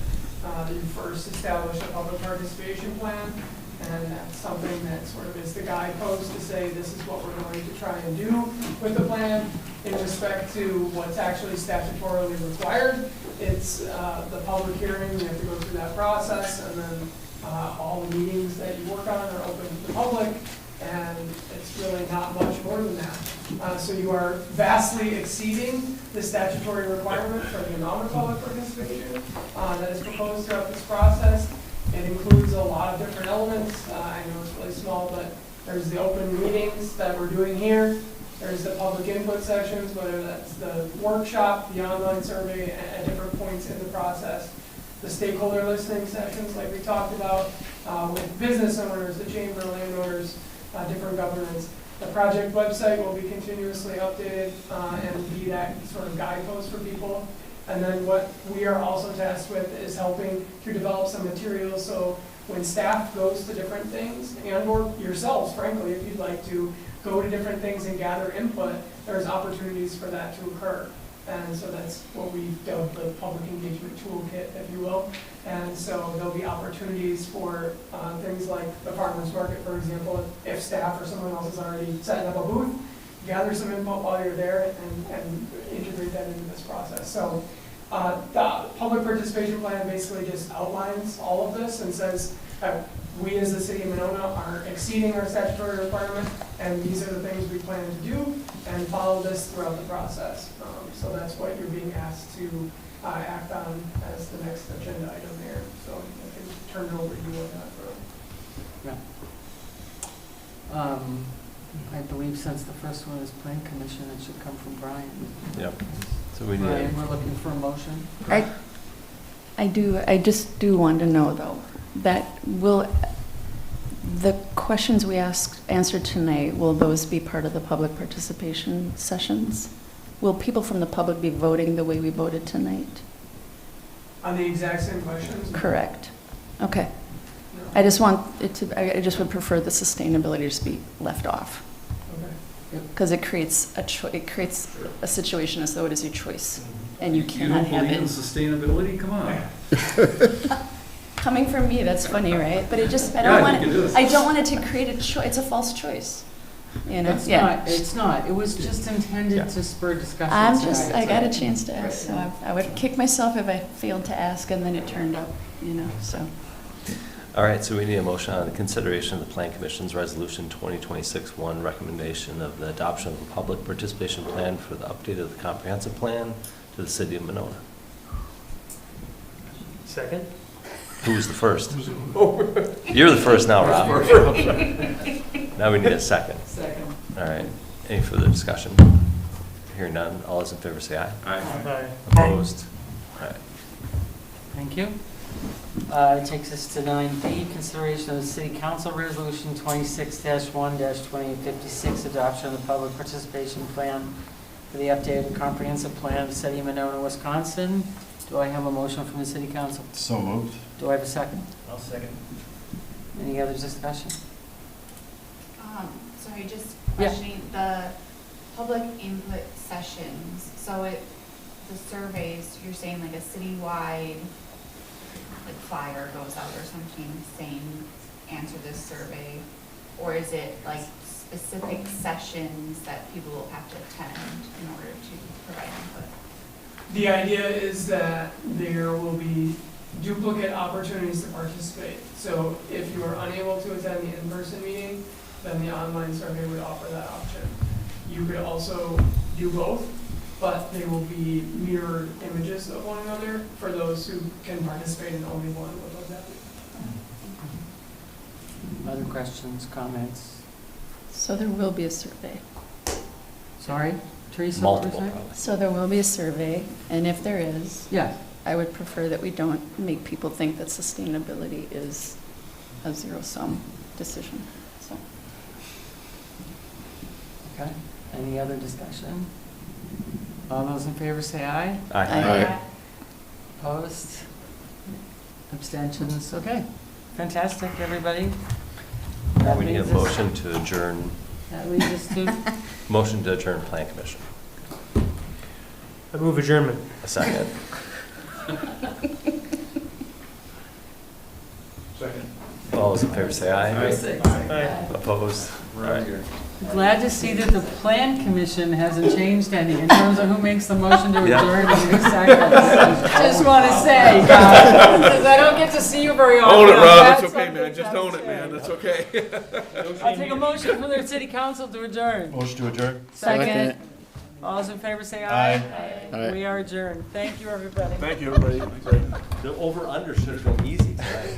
you first establish a public participation plan, and that's something that sort of is the guidepost to say this is what we're going to try and do with the plan in respect to what's actually statutorily required. It's the public hearing, you have to go through that process, and then all the meetings that you work on are open to the public, and it's really not much more than that. So you are vastly exceeding the statutory requirement for the amount of public participation that is proposed throughout this process. It includes a lot of different elements. I know it's really small, but there's the open meetings that we're doing here. There's the public input sections, whether that's the workshop, the online survey at different points in the process. The stakeholder listening sessions like we talked about with business owners, the chamber, landowners, different governments. The project website will be continuously updated and be that sort of guidepost for people. And then what we are also tasked with is helping to develop some materials so when staff goes to different things, and or yourselves, frankly, if you'd like to go to different things and gather input, there's opportunities for that to occur. And so that's what we dubbed the public engagement toolkit, if you will. And so there'll be opportunities for things like the farmer's market, for example, if staff or someone else is already setting up a booth, gather some input while you're there and integrate that into this process. So the public participation plan basically just outlines all of this and says that we as the city of Monona are exceeding our statutory requirement, and these are the things we plan to do, and follow this throughout the process. So that's what you're being asked to act on as the next agenda item there. So I can turn it over to you on that. Yeah. I believe since the first one is plan commission, it should come from Brian. Yep. So we need. Brian, we're looking for a motion. I just do want to know though, that the questions we answered tonight, will those be part of the public participation sessions? Will people from the public be voting the way we voted tonight? On the exact same questions? Correct. Okay. I just want it to, I just would prefer the sustainability to just be left off. Okay. Because it creates a situation as though it is your choice, and you cannot have You don't it. believe in sustainability? Come on. Coming from me, that's funny, right? But it just, I Yeah, don't I want think it is. it, I don't want it to create a choice, it's a false choice, you know? It's not. It was just intended to spur discussion. I got a chance to ask, so I would kick myself if I failed to ask and then it turned up, you know, so. All right, so we need a motion on the consideration of the Plan Commission's Resolution 2026-1 recommendation of the adoption of a public participation plan for the update of the comprehensive plan to the city of Monona. Second? Who's the first? You're the first now, Rob. Now we need a second. Second. All right, any further discussion? Hearing none, all those in favor say aye. Aye. Opposed? All right. Thank you. It takes us to 9B, consideration of the City Council Resolution 26-1-2056, adoption of the public participation plan for the updated comprehensive plan of the city of Monona, Wisconsin. Do I have a motion from the City Council? So moved. Do I have a second? I'll second. Any other discussion? Sorry, just Yeah. questioning the public input sessions. So the surveys, you're saying like a citywide like flyer goes out or something saying answer this survey, or is it like specific sessions that people will have to attend in order to provide input? The idea is that there will be duplicate opportunities to participate. So if you are unable to attend the in-person meeting, then the online survey would offer that option. You could also do both, but they will be mirrored images of one another for those who can participate in only one of those applications. Other questions, comments? So there will be a survey. Sorry, Teresa? what were you Multiple, saying? probably. So there will be a survey, and if there is, Yeah. I would prefer that we don't make people think that sustainability is a zero-sum decision, so. Okay. Any other discussion? All those in favor say aye. Aye. Aye. Opposed? Abstentions? Okay. Fantastic, everybody. That We need a leads us- motion to adjourn, That leads us to, motion to adjourn Plan Commission. I move adjournment. A second. Second. All those in favor say aye. Aye. Opposed? All right. glad to see that the Plan Commission hasn't changed any in terms of who makes the motion to Yeah. adjourn and who seconds. Just want to say, because I don't get to see you very often. Own it, Rob, That's it's okay, something man, just to own it, say. man, that's okay. I'll take a motion from the city council to adjourn. Motion to adjourn? Second. All those in favor say aye. Aye. We are adjourned. Thank you, everybody. Thank you, everybody. The over-under should have been easy tonight.